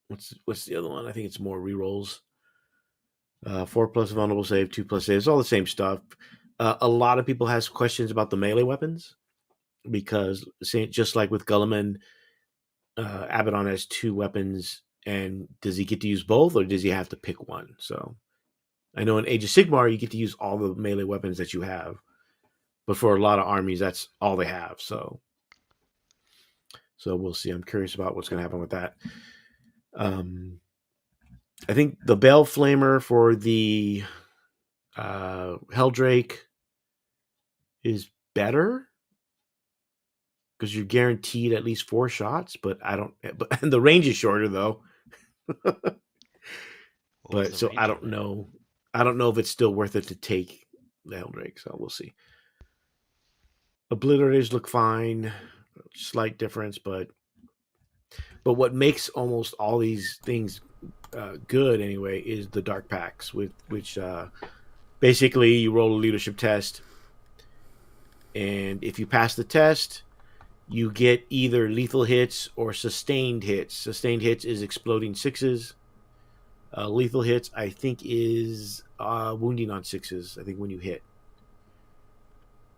what's the other one? I think it's more rerolls. 4+ vulnerable save, 2+ save. It's all the same stuff. A lot of people has questions about the melee weapons because just like with Gulliman, Abaddon has 2 weapons, and does he get to use both or does he have to pick one? So I know in Age of Sigmar you get to use all the melee weapons that you have, but for a lot of armies that's all they have. So we'll see. I'm curious about what's going to happen with that. I think the Bell Flamer for the Helldrake is better because you're guaranteed at least 4 shots, but and the range is shorter though. But so I don't know. I don't know if it's still worth it to take the Helldrake, so we'll see. Obliterators look fine, slight difference, but what makes almost all these things good anyway is the dark packs, which basically you roll a leadership test, and if you pass the test, you get either lethal hits or sustained hits. Sustained hits is exploding 6s. Lethal hits, I think, is wounding on 6s. I think when you hit,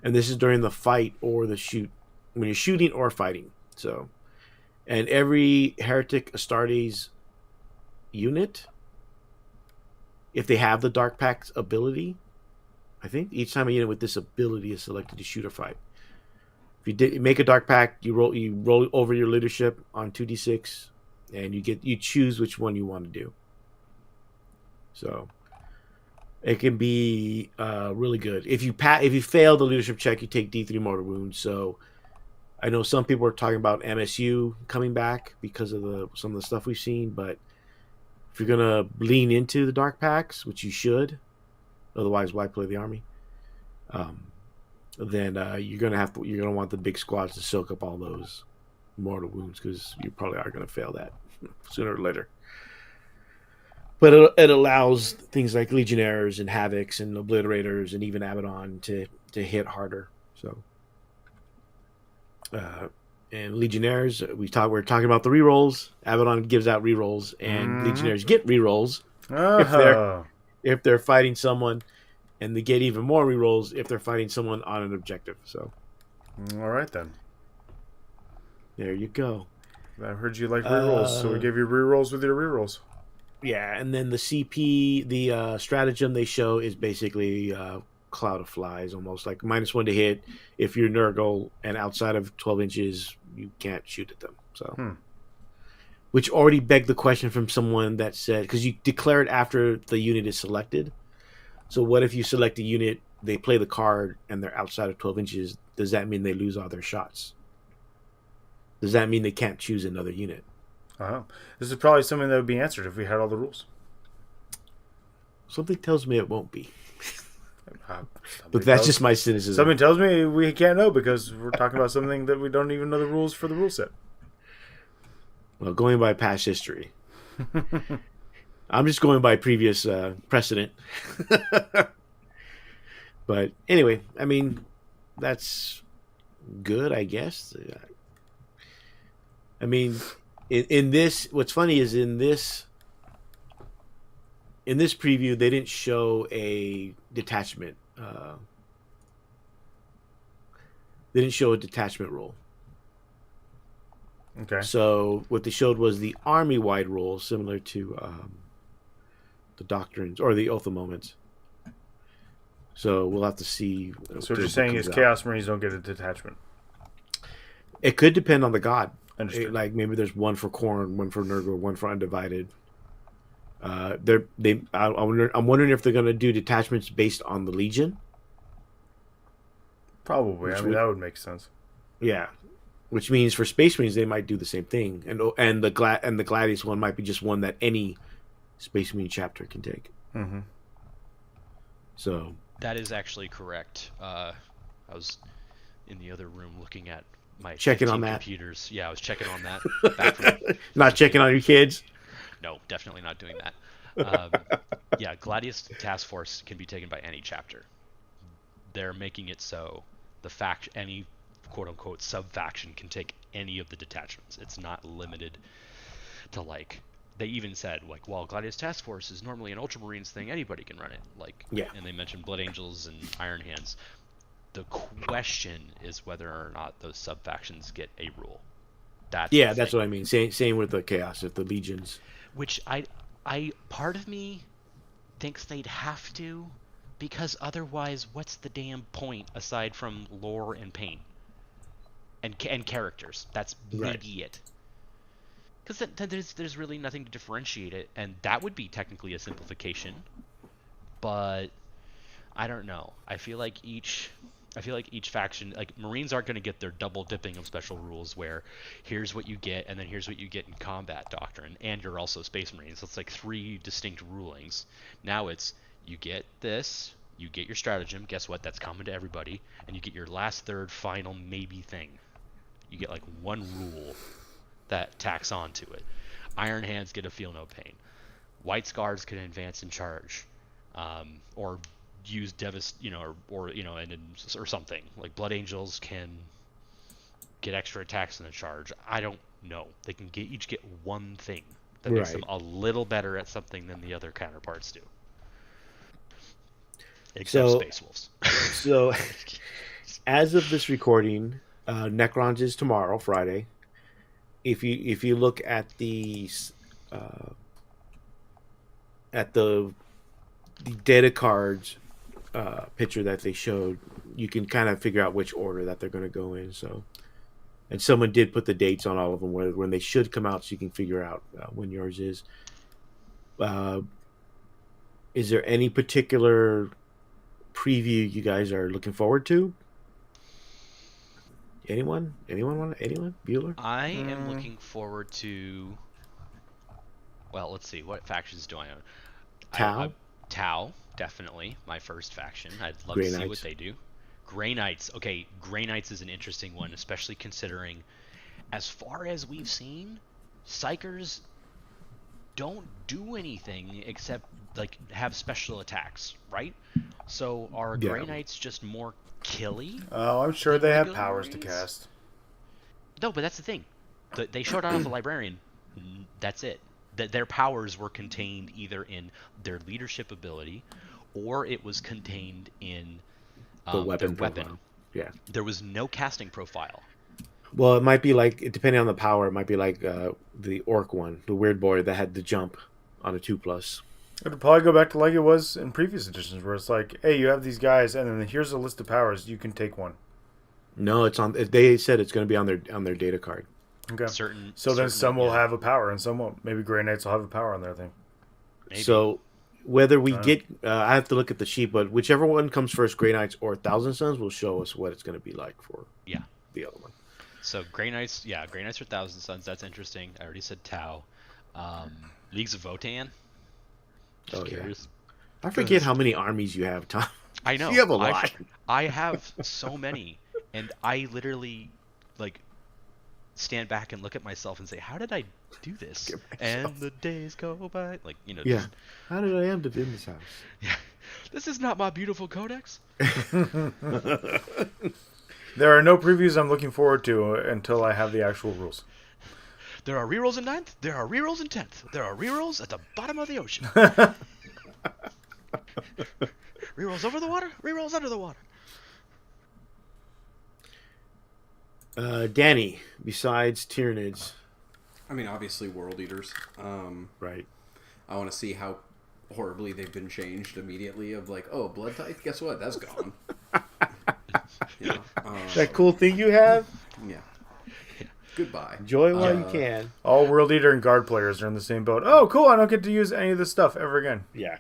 and this is during the fight or the shoot, when you're shooting or fighting. So, and every Heretic Astartes unit, if they have the Dark Pact ability, I think each time a unit with this ability is selected to shoot or fight. If you make a Dark Pact, you roll over your leadership on 2d6, and you choose which one you want to do. So it can be really good. If you fail the leadership check, you take D3 mortal wounds. So I know some people are talking about MSU coming back because of some of the stuff we've seen, but if you're gonna lean into the Dark Pacts, which you should, otherwise why play the army? Then you're gonna want the big squads to soak up all those mortal wounds, because you probably are gonna fail that sooner or later. But it allows things like Legionnaires and Havocs and Obliterators and even Abaddon to hit harder. So And Legionnaires, we're talking about the rerolls. Abaddon gives out rerolls, and Legionnaires get rerolls if they're fighting someone, and they get even more rerolls if they're fighting someone on an objective. So, all right then. There you go. I heard you like rerolls, so we give you rerolls with your rerolls. Yeah, and then the CP, the stratagem they show is basically Cloud of Flies, almost like -1 to hit. If you're Nurgle and outside of 12 inches, you can't shoot at them. So, which already begged the question from someone that said, because you declare it after the unit is selected. So what if you select a unit, they play the card, and they're outside of 12 inches? Does that mean they lose all their shots? Does that mean they can't choose another unit? This is probably something that would be answered if we had all the rules. Something tells me it won't be. But that's just my cynicism. Something tells me we can't know because we're talking about something that we don't even know the rules for the rule set. Well, going by past history. I'm just going by previous precedent. But anyway, I mean, that's good, I guess. I mean, in this, what's funny is in this preview, they didn't show a detachment. They didn't show a detachment rule. Okay. So what they showed was the army-wide rule, similar to the Doctrines or the Oath of Moments. So we'll have to see. So what you're saying is Chaos Marines don't get a detachment. It could depend on the god. Understood. Like maybe there's one for Khorne, one for Nurgle, one for Undivided. I'm wondering if they're going to do detachments based on the Legion. Probably. That would make sense. Yeah, which means for Space Marines they might do the same thing, and the Gladius one might be just one that any Space Marine chapter can take. Mm-hmm. So that is actually correct. I was in the other room looking at my checking on that computers. Yeah, I was checking on that. Not checking on your kids. No, definitely not doing that. Yeah, Gladius Task Force can be taken by any chapter. They're making it so any quote unquote sub faction can take any of the detachments. It's not limited to like. They even said like, while Gladius Task Force is normally an Ultramarines thing, anybody can run it. Like, yeah. And they mentioned Blood Angels and Iron Hands. The question is whether or not those sub factions get a rule. That's what I mean. Same with the Chaos, if the Legions. Which I part of me thinks they'd have to, because otherwise, what's the damn point aside from lore and paint and characters? That's maybe it. Because then there's really nothing to differentiate it, and that would be technically a simplification. But I don't know. I feel like each faction, like Marines, aren't going to get their double dipping of special rules where here's what you get and then here's what you get in combat doctrine, and you're also Space Marines. So it's like 3 distinct rulings. Now it's you get this, you get your stratagem. Guess what? That's common to everybody, and you get your last third final maybe thing. You get like one rule that tacks on to it. Iron Hands get a feel no pain. White Scars can advance and charge, or use or something. Like Blood Angels can get extra attacks in the charge. I don't know. They can each get one thing that makes them a little better at something than the other counterparts do. Except Space Wolves. So, as of this recording, Necrons is tomorrow, Friday. If you look at the data cards picture that they showed, you can kind of figure out which order that they're going to go in. So, and someone did put the dates on all of them when they should come out, so you can figure out when yours is. Is there any particular preview you guys are looking forward to? Anyone? Bueller? I am looking forward to. Well, let's see. What factions do I own? Tau. Tau, definitely my first faction. I'd love Grey to see Knights. what they do. Grey Knights. Okay, Grey Knights is an interesting one, especially considering, as far as we've seen, Psykers don't do anything except like have special attacks, right? So are Grey Knights just more killy? Oh, I'm sure they have powers to cast. No, but that's the thing. They showed off a librarian. That's it. Their powers were contained either in their leadership ability, or it was contained in The weapon their weapon. profile. Yeah. There was no casting profile. Well, it might be like, depending on the power, it might be like the orc one, the weird boy that had the jump on a 2+. It'll probably go back to like it was in previous editions, where it's like, hey, you have these guys, and then here's a list of powers. You can take one. No, it's on. They said it's going to be on their data card. Okay. Certain. So then some will yeah. have a power, and some won't. Maybe Grey Knights will have a power on their thing. Maybe. So whether we get, I have to look at the sheet, but whichever one comes first, Grey Knights or Thousand Suns, will show us what it's going to be like for the other one. So Grey Knights, Grey Knights or Thousand Suns. That's interesting. I already said Tau. Leagues of Votan. Just curious. I forget how many armies you have, Tom. I know. You have a lot. I have so many, and I literally stand back and look at myself and say, "How did I do this?" And the days go by, Yeah. How did I end up in this house? Yeah. This is not my beautiful codex. There are no previews I'm looking forward to until I have the actual rules. There are rerolls in 9th. There are rerolls in 10th. There are rerolls at the bottom of the ocean. Rerolls over the water. Rerolls under the water. Danny, besides Tyranids. I mean, obviously, World Eaters. Right. I want to see how horribly they've been changed immediately. Of like, oh, Blood Tithe, guess what? That's gone. That cool thing you have? Yeah. Goodbye. Enjoy it while you can. All World Eater and Guard players are in the same boat. Oh, cool. I don't get to use any of this stuff ever again. Yeah.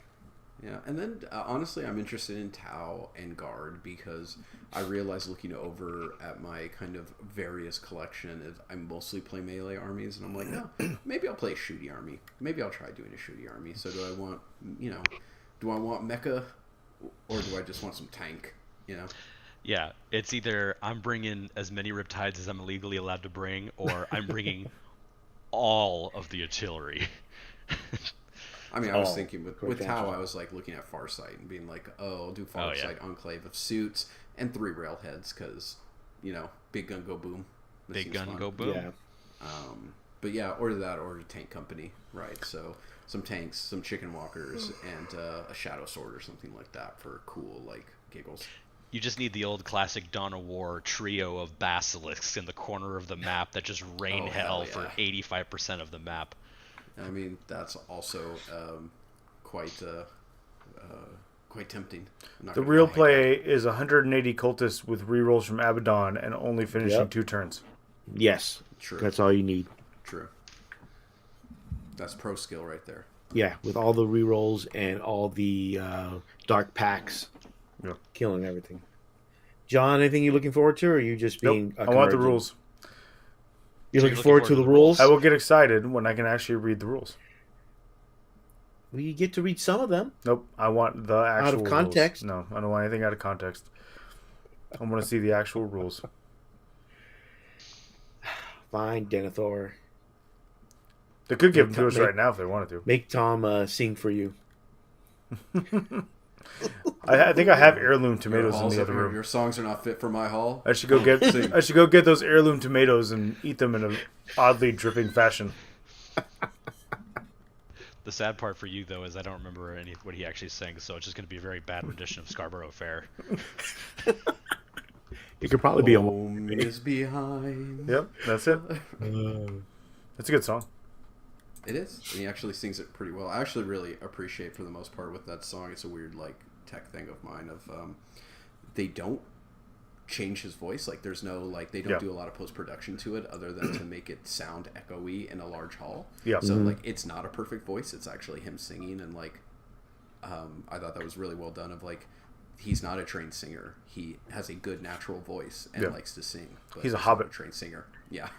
Yeah, and then honestly, I'm interested in Tau and Guard because I realized looking over at my kind of various collection is I mostly play melee armies, and I'm like, no, maybe I'll play a shooty army. Maybe I'll try doing a shooty army. So do I want, do I want mecha, or do I just want some tank? Yeah, it's either I'm bringing as many Riptides as I'm legally allowed to bring, or I'm bringing all of the artillery. I mean, I was thinking with Tau, I was like looking at Farsight and being like, oh, I'll do Farsight Enclave of Suits and 3 Railheads because, big gun go boom. Big gun go boom. Yeah. But yeah, order that, order Tank Company, right? So some tanks, some Chicken Walkers, and a Shadow Sword or something like that for cool, giggles. You just need the old classic Dawn of War trio of basilisks in the corner of the map that just rain hell for 85% of the map. I mean, that's also quite tempting. The real play is 180 cultists with rerolls from Abaddon and only finishing 2 turns. Yes. True. That's all you need. True. That's pro skill right there. Yeah, with all the rerolls and all the dark packs. Yeah. Killing everything. John, anything you looking forward to, or are you just being... Nope. I want the rules. You're looking forward to the rules? I will get excited when I can actually read the rules. Well, you get to read some of them. Nope. I want the actual out of context. Rules. No, I don't want anything out of context. I want to see the actual rules. Fine, Denethor. They could give them to us right now if they wanted to. Make Tom sing for you. I think I have heirloom tomatoes in the other room. Your songs are not fit for my hall. I should go get those heirloom tomatoes and eat them in an oddly dripping fashion. The sad part for you, though, is I don't remember what he actually sings, so it's just going to be a very bad rendition of Scarborough Fair. It could probably be Home is behind. Yep, that's it. That's a good song. It is. And he actually sings it pretty well. I actually really appreciate, for the most part, with that song. It's a weird, tech thing of mine of they don't change his voice. There's no, they don't do a lot of post-production to it other than to make it sound echoey in a large hall. Yeah. So, it's not a perfect voice. It's actually him singing, and, I thought that was really well done of, he's not a trained singer. He has a good natural voice and likes to sing. But he's a hobbit. Not a trained singer. Yeah.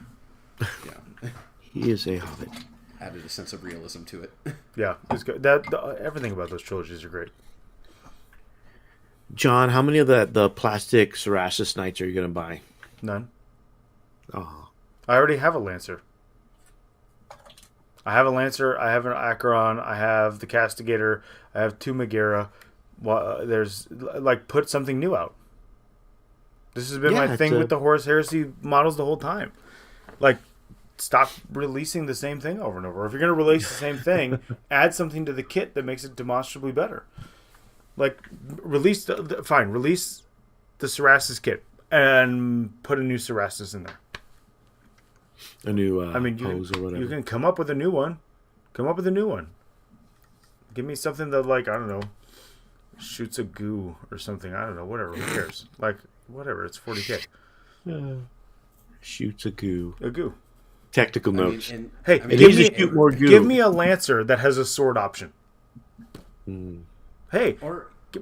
Yeah. He is a hobbit. Added a sense of realism to it. Yeah, it's good. Everything about those trilogies are great. John, how many of the plastic Serasis Knights are you going to buy? None. Oh. I already have a Lancer. I have an Acheron, I have the Castigator, I have 2 Megara. There's, put something new out. This has been my thing with the Horus Heresy models the whole time. Like, stop releasing the same thing over and over. If you're going to release the same thing, add something to the kit that makes it demonstrably better. Like, release the Cerastus kit and put a new Cerastus in there. A new pose or whatever. You can come up with a new one. Give me something that, like, I don't know, shoots a goo or something. I don't know. Whatever. Who cares? Like, whatever. It's 40K. Shoots a goo. A goo. Technical notes. Give me a Lancer that has a sword option. Hey,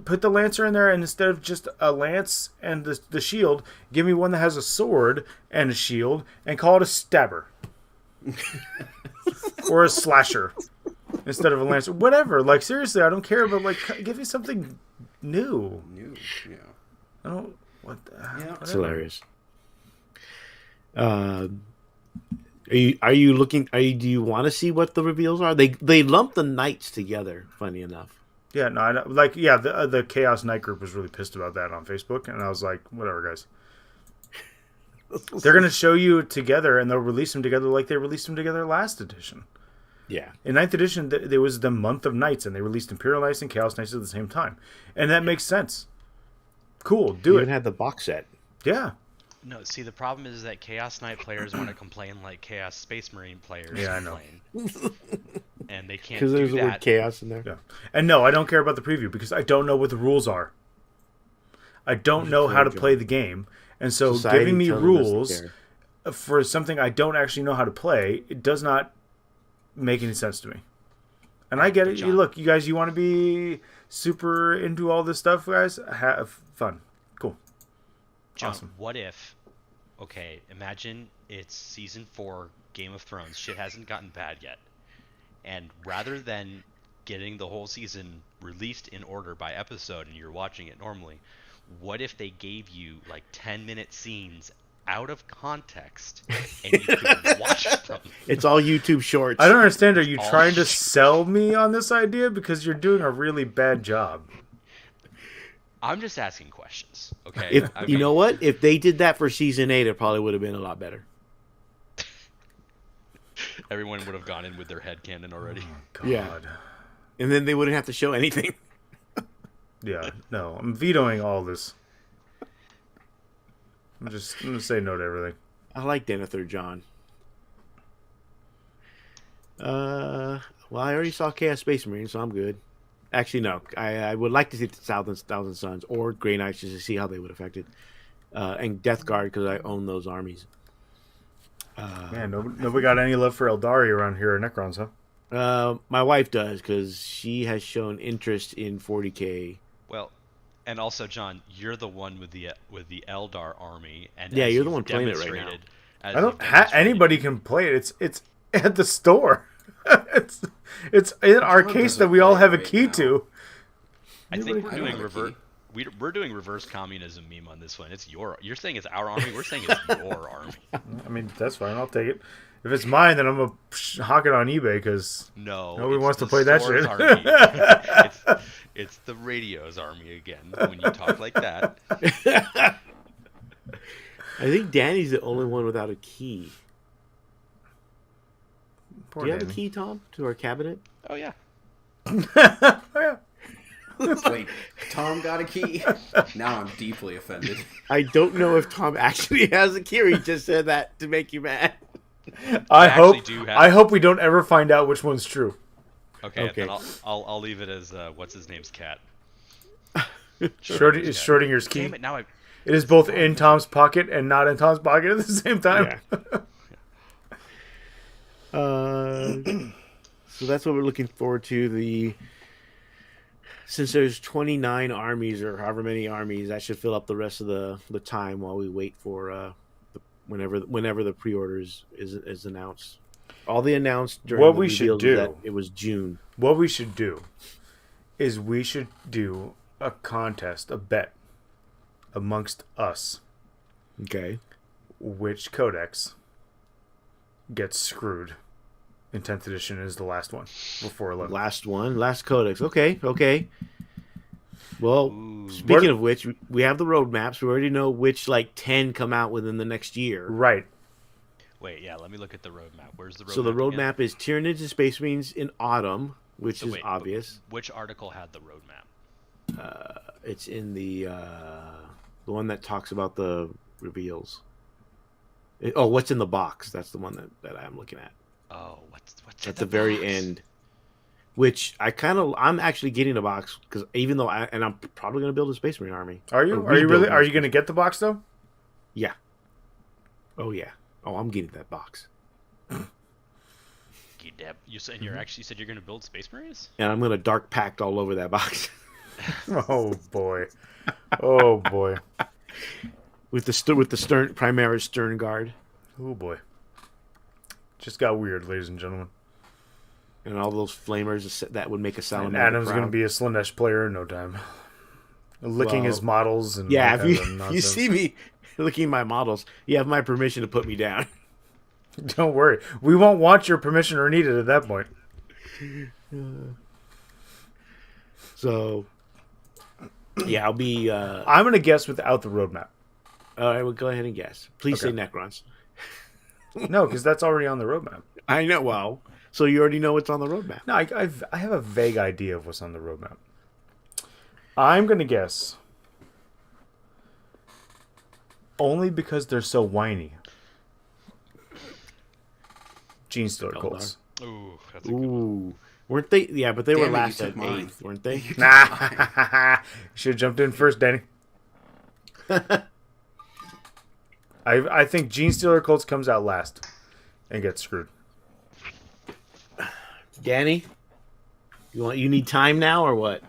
put the Lancer in there, and instead of just a lance and the shield, give me one that has a sword and a shield, and call it a stabber. Or a slasher. Instead of a Lancer. Whatever. Like, seriously, I don't care, but, like, give me something new. Yeah. I don't... What the... Yeah. It's hilarious. Are you looking? Do you want to see what the reveals are? They lump the knights together. Funny enough. Yeah, no, the Chaos Knight group was really pissed about that on Facebook, and I was like, whatever, guys. They're gonna show you together, and they'll release them together like they released them together last edition. Yeah. In 9th edition, there was the month of Knights, and they released Imperial Knights and Chaos Knights at the same time, and that makes sense. Cool, do it. Even had the box set. Yeah. No, see, the problem is that Chaos Knight players want to complain like Chaos Space Marine players complain. And they can't do that. Because there's the word chaos in there. Yeah. And no, I don't care about the preview because I don't know what the rules are. I don't know how to play the game. And so giving me rules for something I don't actually know how to play, it does not make any sense to me. And I get it. Look, you guys, you want to be super into all this stuff, guys? Have fun. Cool. John, awesome. What if, okay, imagine it's season 4 Game of Thrones. Shit hasn't gotten bad yet. And rather than getting the whole season released in order by episode and you're watching it normally, what if they gave you like 10-minute scenes out of context and you could watch them? It's all YouTube shorts. I don't understand. Are you trying to sell me on this idea? Because you're doing a really bad job. I'm just asking questions, okay? You know what? If they did that for season 8, it probably would have been a lot better. Everyone would have gone in with their headcanon already. Oh, God. Yeah. And then they wouldn't have to show anything. Yeah, no. I'm vetoing all this. I'm going to say no to everything. I like Denethor John. Well, I already saw Chaos Space Marine, so I'm good. Actually, no. I would like to see the Thousand Suns or Grey Knights just to see how they would affect it. And Death Guard, because I own those armies. Man, nobody got any love for Eldari around here or Necrons, huh? My wife does, because she has shown interest in 40K. Well, and also, John, you're the one with the Eldar army, and yeah, you're the one playing it right now. I don't. Anybody can play it. It's at the store. it's in our case that we all have a key to. I think we're doing reverse communism meme on this one. It's you're saying it's our army. We're saying it's your army. I mean, that's fine. I'll take it. If it's mine, then I'm gonna hawk it on eBay because nobody wants to play that shit. It's the radio's army again. When you talk like that, I think Danny's the only one without a key. Do you have a key, Tom, to our cabinet? Oh yeah. Oh yeah. Wait, Tom got a key? Now I'm deeply offended. I don't know if Tom actually has a key or he just said that to make you mad. I hope we don't ever find out which one's true. Okay. Then I'll leave it as what's his name's cat. Schrodinger's key. Damn it! Now it is both in Tom's pocket and not in Tom's pocket at the same time. Yeah. So that's what we're looking forward to. Since there's 29 armies or however many armies, that should fill up the rest of the time while we wait for whenever the pre-orders is announced. All they announced during what the we should do that it was June. What we should do is we should do a contest, a bet amongst us. Okay. Which codex gets screwed in 10th edition is the last one before 11th. Last codex. Okay. Well, speaking of which, we have the roadmaps. We already know which 10 come out within the next year. Right. Wait, yeah. Let me look at the roadmap. Where's the roadmap? So the again? roadmap is Tyranids and Space Marines in autumn, which So is wait, obvious. Which article had the roadmap? It's in the one that talks about the reveals. What's in the box? That's the one that I'm looking at. Oh, what's At the very end. Which I'm actually getting a box because even though I'm probably going to build a Space Marine army. Are you? Are you really? Are you going to get the box though? Yeah. Oh yeah. Oh, I'm getting that box. You said you said you're going to build Space Marines? And I'm going to Dark Pact all over that box. Oh boy. Oh boy. with the stern Primaris Stern Guard. Oh boy. Just got weird, ladies and gentlemen. And all those flamers that would make a salamander. And Adam's going to be a Slaanesh player in no time. Licking his models and yeah. If you see me licking my models, you have my permission to put me down. Don't worry, we won't want your permission or need it at that point. So, yeah, I'll be. I'm going to guess without the roadmap. All right, well, go ahead and guess. Please say Necrons. No, because that's already on the roadmap. I know. Well, so you already know what's on the roadmap. No, I have a vague idea of what's on the roadmap. I'm going to guess, only because they're so whiny, Gene Stealer Colts. Ooh, that's a good one. Ooh. Weren't they? Yeah, but they were Damn it, last you at took mine. 8th, weren't they? Nah, should have jumped in first, Danny. I think Gene Stealer Colts comes out last and gets screwed. Danny, you need time now or what?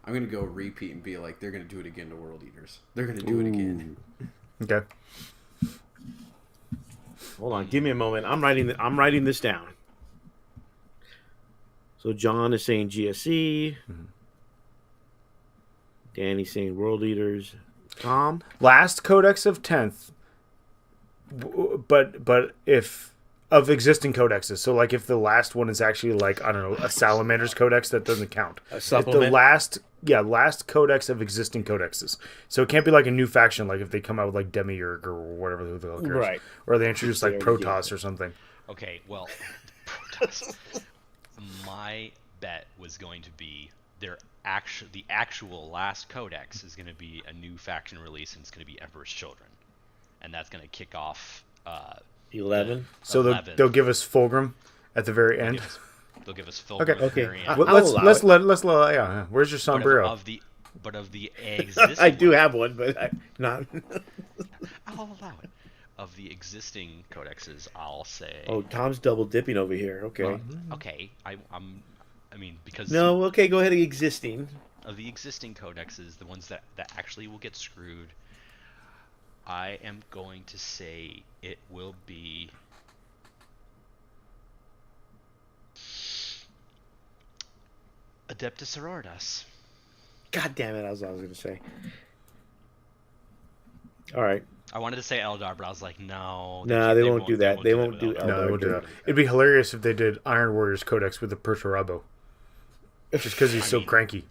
I'm gonna go repeat and be like, they're gonna do it again to World Eaters. They're gonna do it again. Okay. Hold on, give me a moment. I'm writing this down. So John is saying GSE. Mm-hmm. Danny's saying World Eaters. Tom? Last Codex of 10th. But if of existing codexes, so like if the last one is actually like, I don't know, a Salamander's Codex, that doesn't count. A supplement? The last codex of existing codexes. So it can't be like a new faction, like if they come out with like Demiurge or whatever the hell cares. Right. Or they introduce like Protoss or something. Okay, well, Protoss. My bet was going to be the actual last codex is going to be a new faction release, and it's going to be Emperor's Children, and that's going to kick off 11. So they'll give us Fulgrim at the very end. They'll give us Fulgrim at the very end. Let's let. Where's your sombrero? But of the existing, I do have one, but not. I'll allow it. Of the existing codexes, I'll say. Oh, Tom's double dipping over here. Okay. Well, okay, because no. Okay, go ahead. Existing. Of the existing codexes, the ones that actually will get screwed, I am going to say it will be Adeptus Sororitas. God damn it! I was going to say. All right. I wanted to say Eldar, but I was like, no. Nah, they won't do that. They won't do Eldar. No, they won't do that. It'd be hilarious if they did Iron Warriors Codex with the Perturabo. Just because he's so cranky.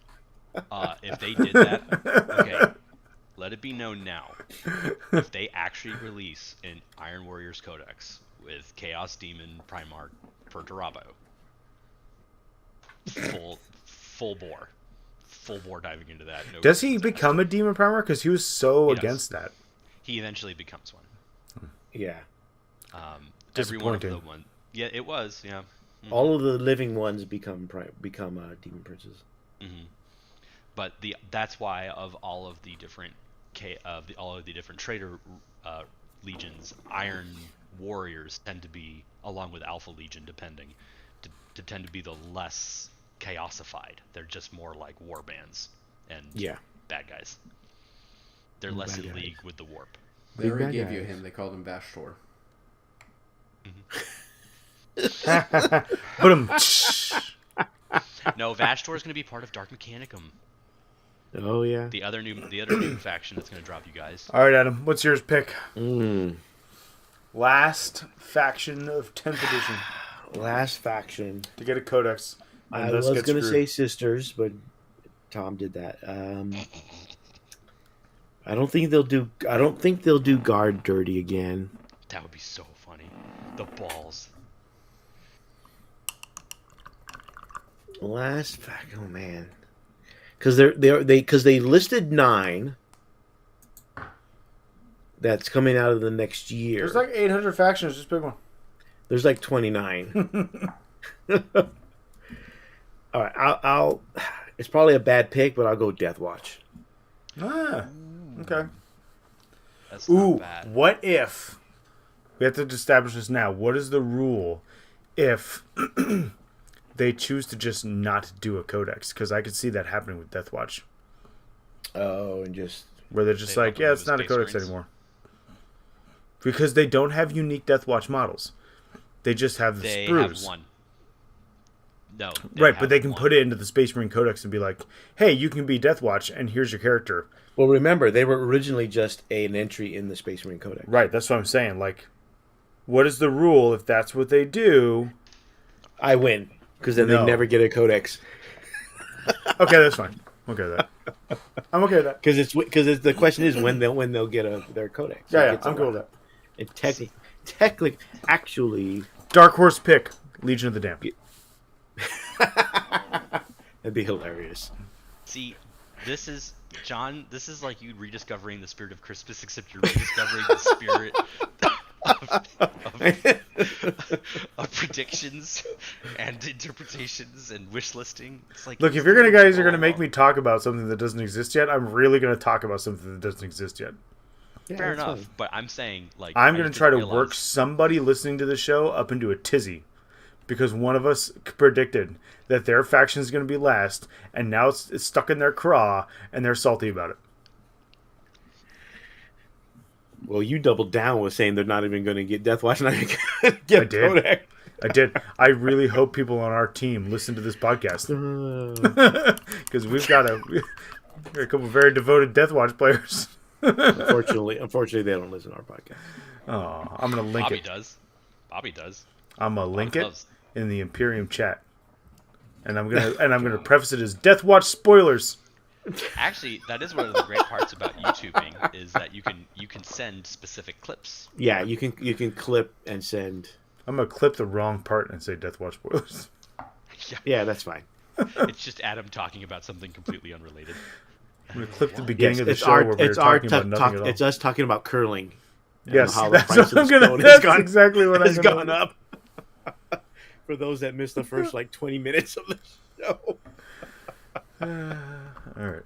If they did that, okay, let it be known now. If they actually release an Iron Warriors Codex with Chaos Demon Primarch Perturabo, full bore diving into that. No Does he become a Demon Primarch? Because he was so against that. He eventually becomes one. Yeah. Every one of the one. Yeah, it was. Yeah. Mm-hmm. All of the living ones become demon princes. Mm-hmm. But that's why of all of the different traitor legions, Iron Warriors tend to be, along with Alpha Legion, depending, to tend to be the less chaosified. They're just more like war bands and bad guys. They're less in league with the warp. They already gave you him. They called him Vashtor. Put him. No, Vashtor is going to be part of Dark Mechanicum. Oh yeah. The other new faction that's going to drop you guys. All right, Adam. What's yours pick? Last faction of 10th edition. Last faction To get a codex. I was going to say Sisters, but Tom did that. I don't think they'll do guard dirty again. That would be so fun. funny. The balls. Last fact. Oh man, because they listed 9. That's coming out of the next year. There's like 800 factions. Just pick one. There's like 29. All right, I'll. It's probably a bad pick, but I'll go Death Watch. Ah, okay. That's not Ooh, bad. what if we have to establish this now? What is the rule if they choose to just not do a codex? Because I could see that happening with Death Watch, Oh, and just where they're just They like, don't yeah, remove it's not a Space codex Marines. anymore, because they don't have unique Death Watch models. They just have the They sprues. have one. No. Right, but they can one. put it into the Space Marine Codex and be like, hey, you can be Death Watch, and here's your character. well, remember they were originally just an entry in the Space Marine Codex. Right, that's what I'm saying. Like, what is the rule if that's what they do? I win because then No. they never get a codex Okay, that's fine. I'm okay with that. I'm okay with that. because the question is when they'll get their codex. Yeah, It's I'm cool with that. And technically, actually, Dark horse pick, Legion of the Damned. that'd be hilarious. See, this is John. This is like you rediscovering the spirit of Christmas, except you're rediscovering the spirit of predictions and interpretations and wish listing. It's like, Look, if you're guys are gonna make me talk about something that doesn't exist yet, I'm really gonna talk about something that doesn't exist yet. Yeah, fair that's enough, fine. but I'm saying like I'm I gonna just try to didn't work realize- somebody listening to the show up into a tizzy, because one of us predicted that their faction is gonna be last, and now it's stuck in their craw, and they're salty about it. Well, you doubled down with saying they're not even going to get Death Watch, not even going to get I did. codex. I did. I really hope people on our team listen to this podcast, because we've got a couple of very devoted Death Watch players. Unfortunately, they don't listen to our podcast. Oh, I'm gonna link Bobby it. does. Bobby does. I'm gonna link it loves- in the Imperium chat, and I'm gonna preface it as Death Watch spoilers. Actually, that is one of the great parts about YouTubing is that you can send specific clips. Yeah, you can clip and send. I'm gonna clip the wrong part and say Death Watch spoilers. Yeah, that's fine. It's just Adam talking about something completely unrelated. I'm gonna clip the beginning Yes, of the it's show our where we're it's our talking about nothing at all. it's us talking about curling. and Yes, how the that's price what of I'm the gonna. stone That's exactly what has I'm gone gonna. up. For those that missed the first 20 minutes of the show. All right.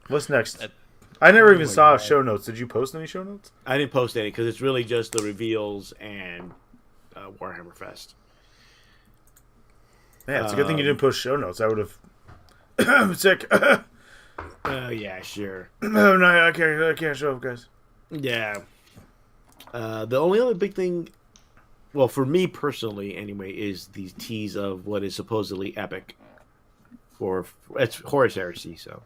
What's next? That- I never even my saw God. show notes. Did you post any show notes? I didn't post any because it's really just the reveals and Warhammerfest. Yeah, it's a good thing you didn't post show notes. I would have. I'm sick. Yeah, sure. No, I can't show up, guys. Yeah. The only other big thing, well, for me personally, anyway, is the tease of what is supposedly epic. It's Horus Heresy, so.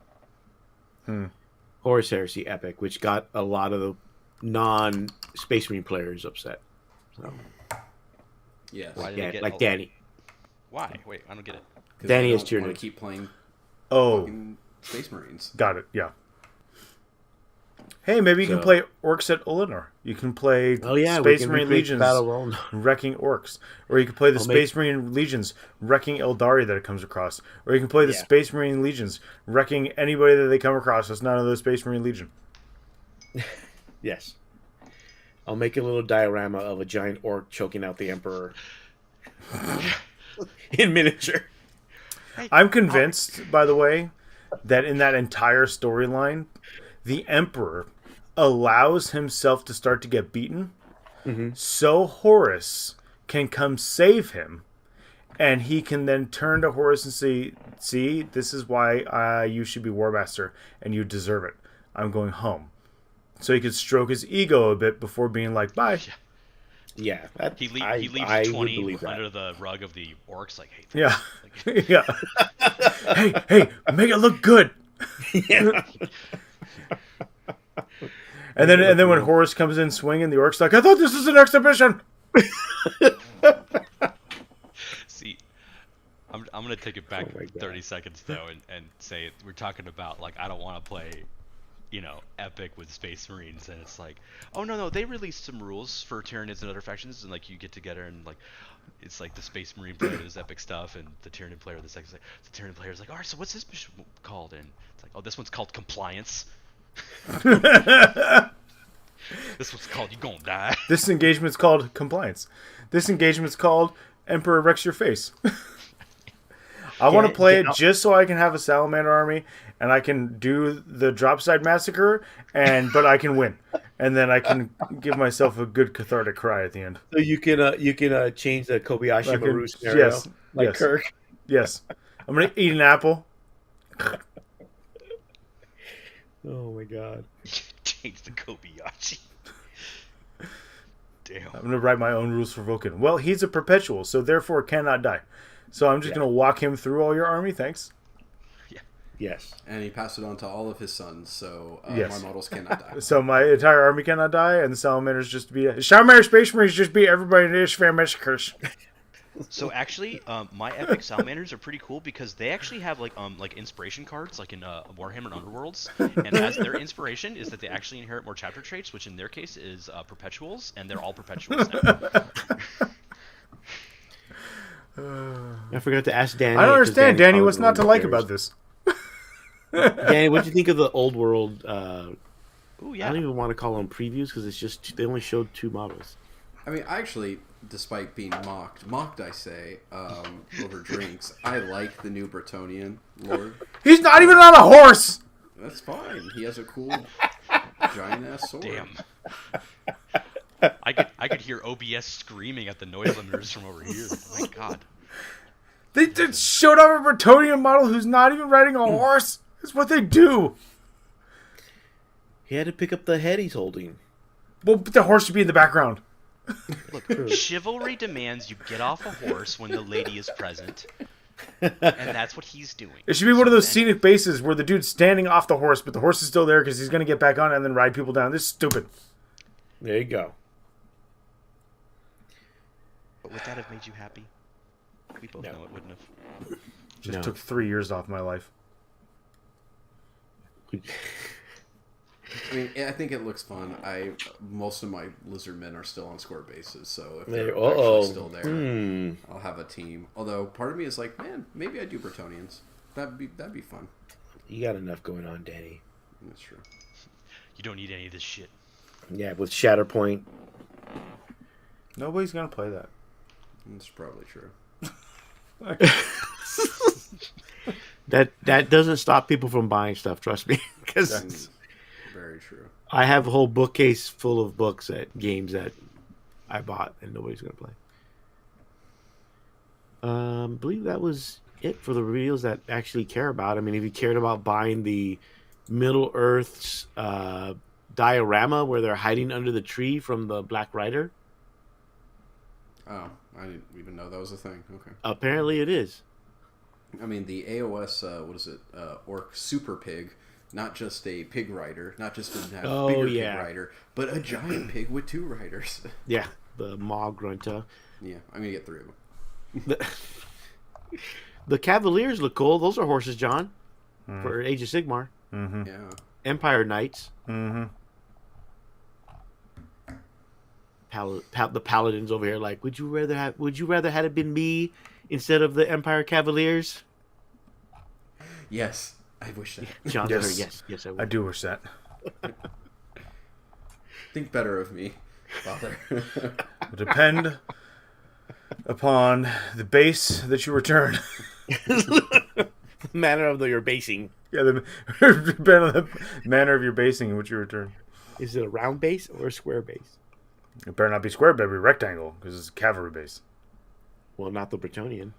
Horus Heresy Epic, which got a lot of the non-Space Marine players upset. So, Yes. Why did it get like Danny. Why? Wait, I don't get it. 'Cause Danny they is don't wanna Tyranid. keep playing Oh, fucking Space Marines. got it. Yeah. Hey, maybe you can So- play Orcs at Olinor. You can play Oh yeah, Space we can Marine recreate Legions Battle Roll. wrecking Orcs, or you can play the I'll Space Marine Legions wrecking Eldari that it comes across, or you can play the Yeah. Space Marine Legions wrecking anybody that they come across that's not another Space Marine Legion. Yes. I'll make a little diorama of a giant orc choking out the Emperor. In miniature. I'm convinced, by the way, that in that entire storyline, the Emperor allows himself to start to get beaten, so Horus can come save him, and he can then turn to Horus and say, "See, this is why you should be War Master, and you deserve it. I'm going home." So he could stroke his ego a bit before being like, "Bye." Yeah. He leaves I would 20 believe that. under the rug of the orcs. Like, hey, Yeah, like, yeah. hey, make it look good. Yeah. And then when Horus comes in swinging, the orc's like, "I thought this was an exhibition." see, I'm gonna take it back Oh my God. 30 seconds though, and say we're talking about like I don't want to play epic with Space Marines, and it's like, oh no, they released some rules for Tyranids and other factions, and like you get together and like it's like the Space Marine player does epic stuff, and the Tyranid player the Tyranid player is like, all right, so what's this mission called? And it's like, oh, this one's called Compliance. This one's called You Gonna Die. This engagement's called Compliance. This engagement's called Emperor Wrecks Your Face. I want to play it just so I can have a salamander army and I can do the Dropside Massacre, but I can win, and then I can give myself a good cathartic cry at the end. So you can change the Kobayashi Maru scenario, yes. Kirk. Yes, I'm gonna eat an apple. Oh my god! Change the Kobayashi. Damn. I'm gonna write my own rules for Vulcan. Well, he's a perpetual, so therefore cannot die. So I'm just gonna walk him through all your army. Thanks. Yeah. Yes. And he passed it on to all of his sons, so Yes. my models cannot die. So my entire army cannot die, and the Salamanders Salamander Space Marines just beat everybody in the Ishvan massacres. So actually, my epic salamanders are pretty cool because they actually have like inspiration cards, like in Warhammer and Underworlds, and as their inspiration is that they actually inherit more chapter traits, which in their case is perpetuals, and they're all perpetuals now. I forgot to ask Danny. I don't understand, Danny. What's not to like about this? Danny, what do you think of the old world? Ooh, yeah. I don't even want to call them previews because it's just they only showed 2 models. I mean, actually, despite being mocked, I say, over drinks, I like the new Bretonnian Lord. He's not even on a horse! That's fine. He has a cool giant-ass sword. Damn. I could hear OBS screaming at the noise limiters from over here. Oh my god. They just showed off a Bretonnian model who's not even riding a horse. That's what they do. He had to pick up the head he's holding. Well, the horse should be in the background. Look, chivalry demands you get off a horse when the lady is present, and that's what he's doing. It should be one of those scenic bases where the dude's standing off the horse, but the horse is still there because he's going to get back on it and then ride people down. This is stupid. There you go. But would that have made you happy? We both know it wouldn't have. Just took 3 years off my life. I mean, I think it looks fun. Most of my lizard men are still on square bases, so if they're actually still there, I'll have a team. Although part of me is like, man, maybe I do Bretonnians. That'd be fun. You got enough going on, Danny. That's true. You don't need any of this shit. Yeah, with Shatterpoint. Nobody's going to play that. That's probably true. That doesn't stop people from buying stuff, trust me. Because very true. I have a whole bookcase full of books games that I bought and nobody's going to play. I believe that was it for the reveals that actually care about. I mean, if you cared about buying the Middle Earth's diorama where they're hiding under the tree from the Black Rider. Oh, I didn't even know that was a thing. Okay. Apparently it is. I mean, the AOS, Orc Super Pig, not just a pig rider, not just a bigger pig rider, but a giant pig with 2 riders. Yeah, the Maw Grunta. Yeah, I'm going to get 3 of them. The Cavaliers look cool. Those are horses, John, for Age of Sigmar. Mm-hmm. Yeah. Empire Knights. Mm-hmm. The Paladins over here, like, would you rather had it been me instead of the Empire Cavaliers? Yes, I wish that. John, Yes. yes, I would. I do wish that. Think better of me, Father. It would depend upon the base that you return. The manner of your basing. Yeah, depend on the manner of your basing in which you return. Is it a round base or a square base? It better not be square, it better be rectangle, because it's a cavalry base. Well, not the Bretonnian.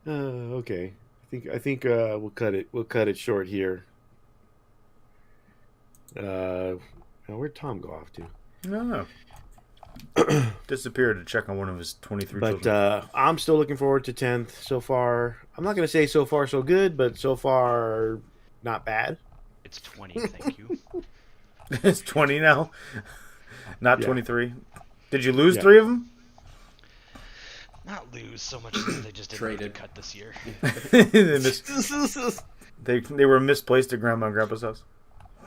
Okay. I think we'll cut it short here. Where'd Tom go off to? No. Disappeared to check on one of his 23 children. But I'm still looking forward to 10th so far. I'm not going to say so far so good, but so far not bad. It's 20, thank you. It's 20 now, not 23. Did you lose 3 of them? Not lose so much as they just didn't make the cut this year. They were misplaced at Grandma and Grandpa's house.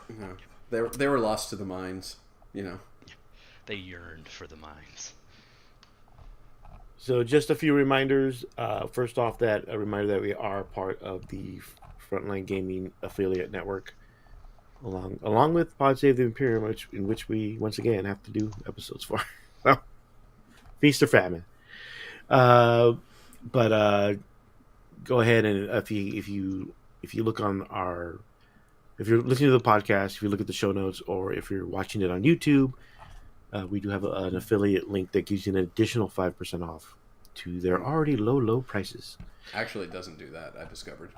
No. They were lost to the mines, They yearned for the mines. So just a few reminders. First off, a reminder that we are part of the Frontline Gaming affiliate network, along with Pod Save the Imperium, in which we once again have to do episodes for. Well, feast or famine. But go ahead and if you look on if you're listening to the podcast, if you look at the show notes, or if you're watching it on YouTube, we do have an affiliate link that gives you an additional 5% off to their already low prices. Actually, it doesn't do that. I discovered.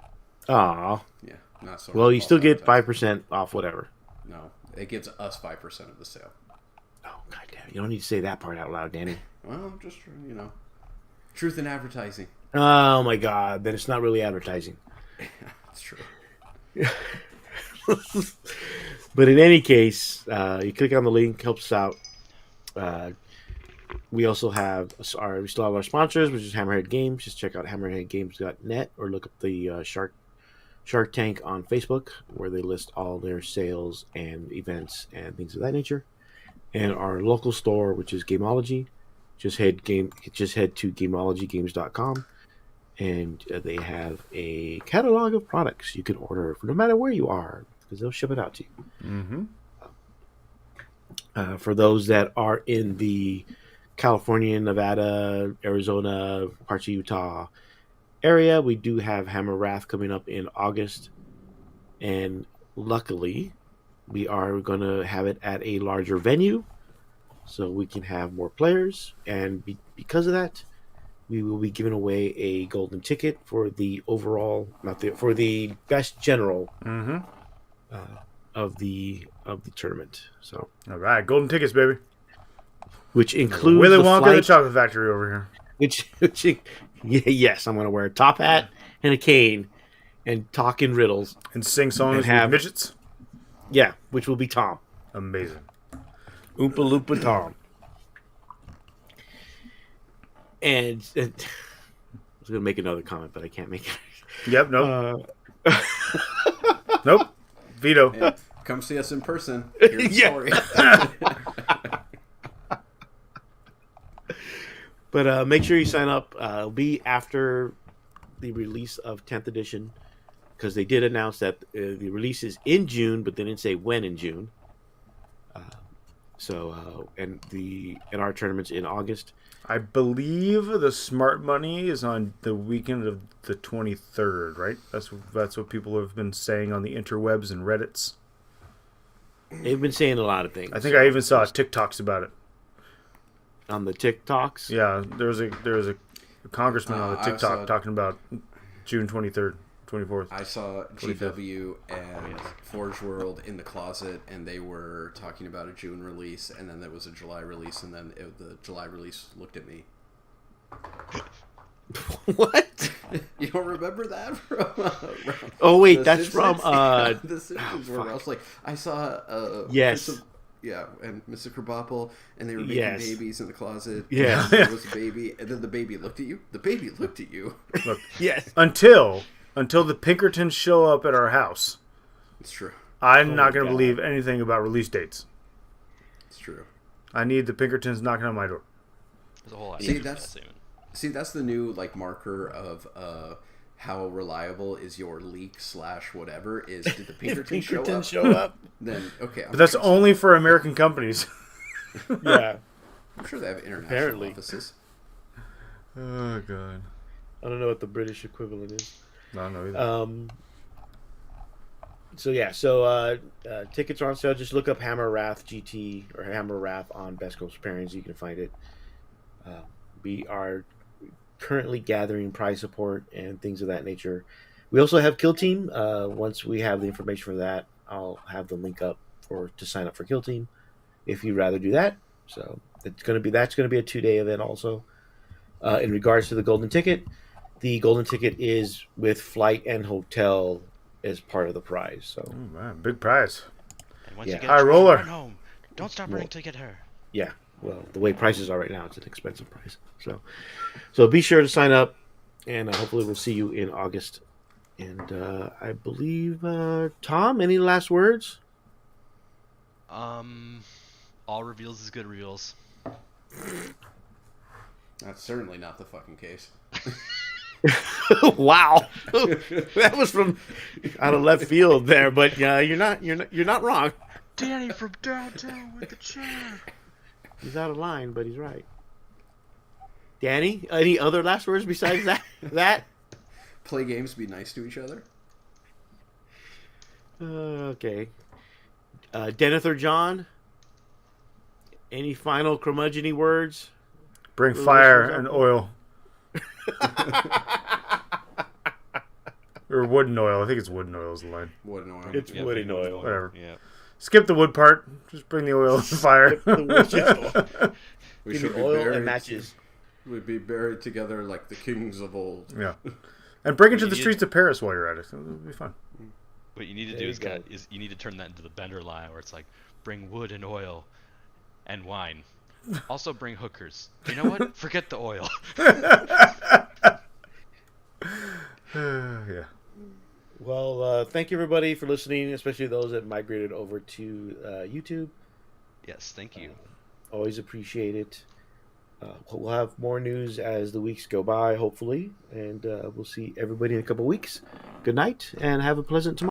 Aw. Yeah, not so. Well, you still get 5% off whatever. No, it gives us 5% of the sale. Oh, goddamn! You don't need to say that part out loud, Danny. Well, just truth in advertising. Oh my God! Then it's not really advertising. That's true. But in any case, you click on the link, helps us out. We also have we still have our sponsors, which is Hammerhead Games. Just check out hammerheadgames.net or look up the Shark Tank on Facebook, where they list all their sales and events and things of that nature. And our local store, which is Gameology, just head to gameologygames.com, and they have a catalog of products you can order no matter where you are, because they'll ship it out to you. Mm-hmm. For those that are in the California, Nevada, Arizona, parts of Utah area, we do have Hammer Wrath coming up in August, and luckily we are going to have it at a larger venue so we can have more players, and because of that, we will be giving away a golden ticket for the overall, for the best general of the tournament. So, all right, golden tickets, baby. Which includes Willy Wonka and the Chocolate Factory over here. Yes, I'm going to wear a top hat and a cane and talk in riddles and sing songs with midgets. Yeah, which will be Tom. Amazing. Oompa Loompa Tom. And I was going to make another comment, but I can't make it. Yep, nope. Nope. Veto. Yeah, come see us in person. Here's the story. But make sure you sign up. It'll be after the release of 10th edition, because they did announce that the release is in June, but they didn't say when in June. And our tournament's in August. I believe the Smart Money is on the weekend of the 23rd, right? That's what people have been saying on the interwebs and Reddits. They've been saying a lot of things. I think I even saw TikToks about it. On the TikToks? Yeah, there was a congressman on the TikTok talking about June 23rd, 24th. I saw GW and Forge World in the closet, and they were talking about a June release, and then there was a July release, and then the July release looked at me. What? You don't remember that from? Oh wait, that's from The Simpsons. Where I was like, I saw yes. And Mr. Krabappel, and they were making babies in the closet. Yeah, and there was a baby, and then the baby looked at you. The baby looked at you. Look, yes. Until the Pinkertons show up at our house. It's true. I'm not going to believe anything about release dates. It's true. I need the Pinkertons knocking on my door. There's a whole lot that's the new marker of how reliable is your leak / whatever is. Did the Pinkertons show up? Then okay. But that's only for American companies. Yeah, I'm sure they have international offices. Oh god, I don't know what the British equivalent is. I don't know either. So tickets are on sale. Just look up Hammer Wrath GT or Hammer Wrath on Best Coast Pairings. You can find it. We are currently gathering prize support and things of that nature. We also have Kill Team. Once we have the information for that, I'll have the link up to sign up for Kill Team if you'd rather do that. So that's going to be a 2-day event also. In regards to the golden ticket, the golden ticket is with flight and hotel as part of the prize. So man, big prize. And once you get high roller. Run home. Don't stop running till you get her. Yeah. Well, the way prices are right now, it's an expensive price. So be sure to sign up, and hopefully we'll see you in August. And I believe, Tom, any last words? All reveals is good reveals. That's certainly not the fucking case. Wow, that was from out of left field there, but you're not wrong. Danny from downtown with the chair. He's out of line, but he's right. Danny, any other last words besides that? Play games, be nice to each other. Okay. Deneth or John, any final curmudgeon-y words? Bring fire and oil. Or wood and oil. I think it's wood and oil is the line. Wood and oil. It's wood and oil. Whatever. Yeah. Skip the wood part. Just bring the oil and fire. We Give should me be oil buried. and matches. We'd be buried together like the kings of old. Yeah. And break into the streets of Paris while you're at it. It'll be fun. What you need to There do you is you need to turn that into the Bender line where it's like, bring wood and oil and wine. Also bring hookers. You know what? Forget the oil. Yeah. Well, thank you everybody for listening, especially those that migrated over to YouTube. Yes, thank you. Always appreciate it. We'll have more news as the weeks go by, hopefully, and we'll see everybody in a couple weeks. Good night, and have a pleasant tomorrow.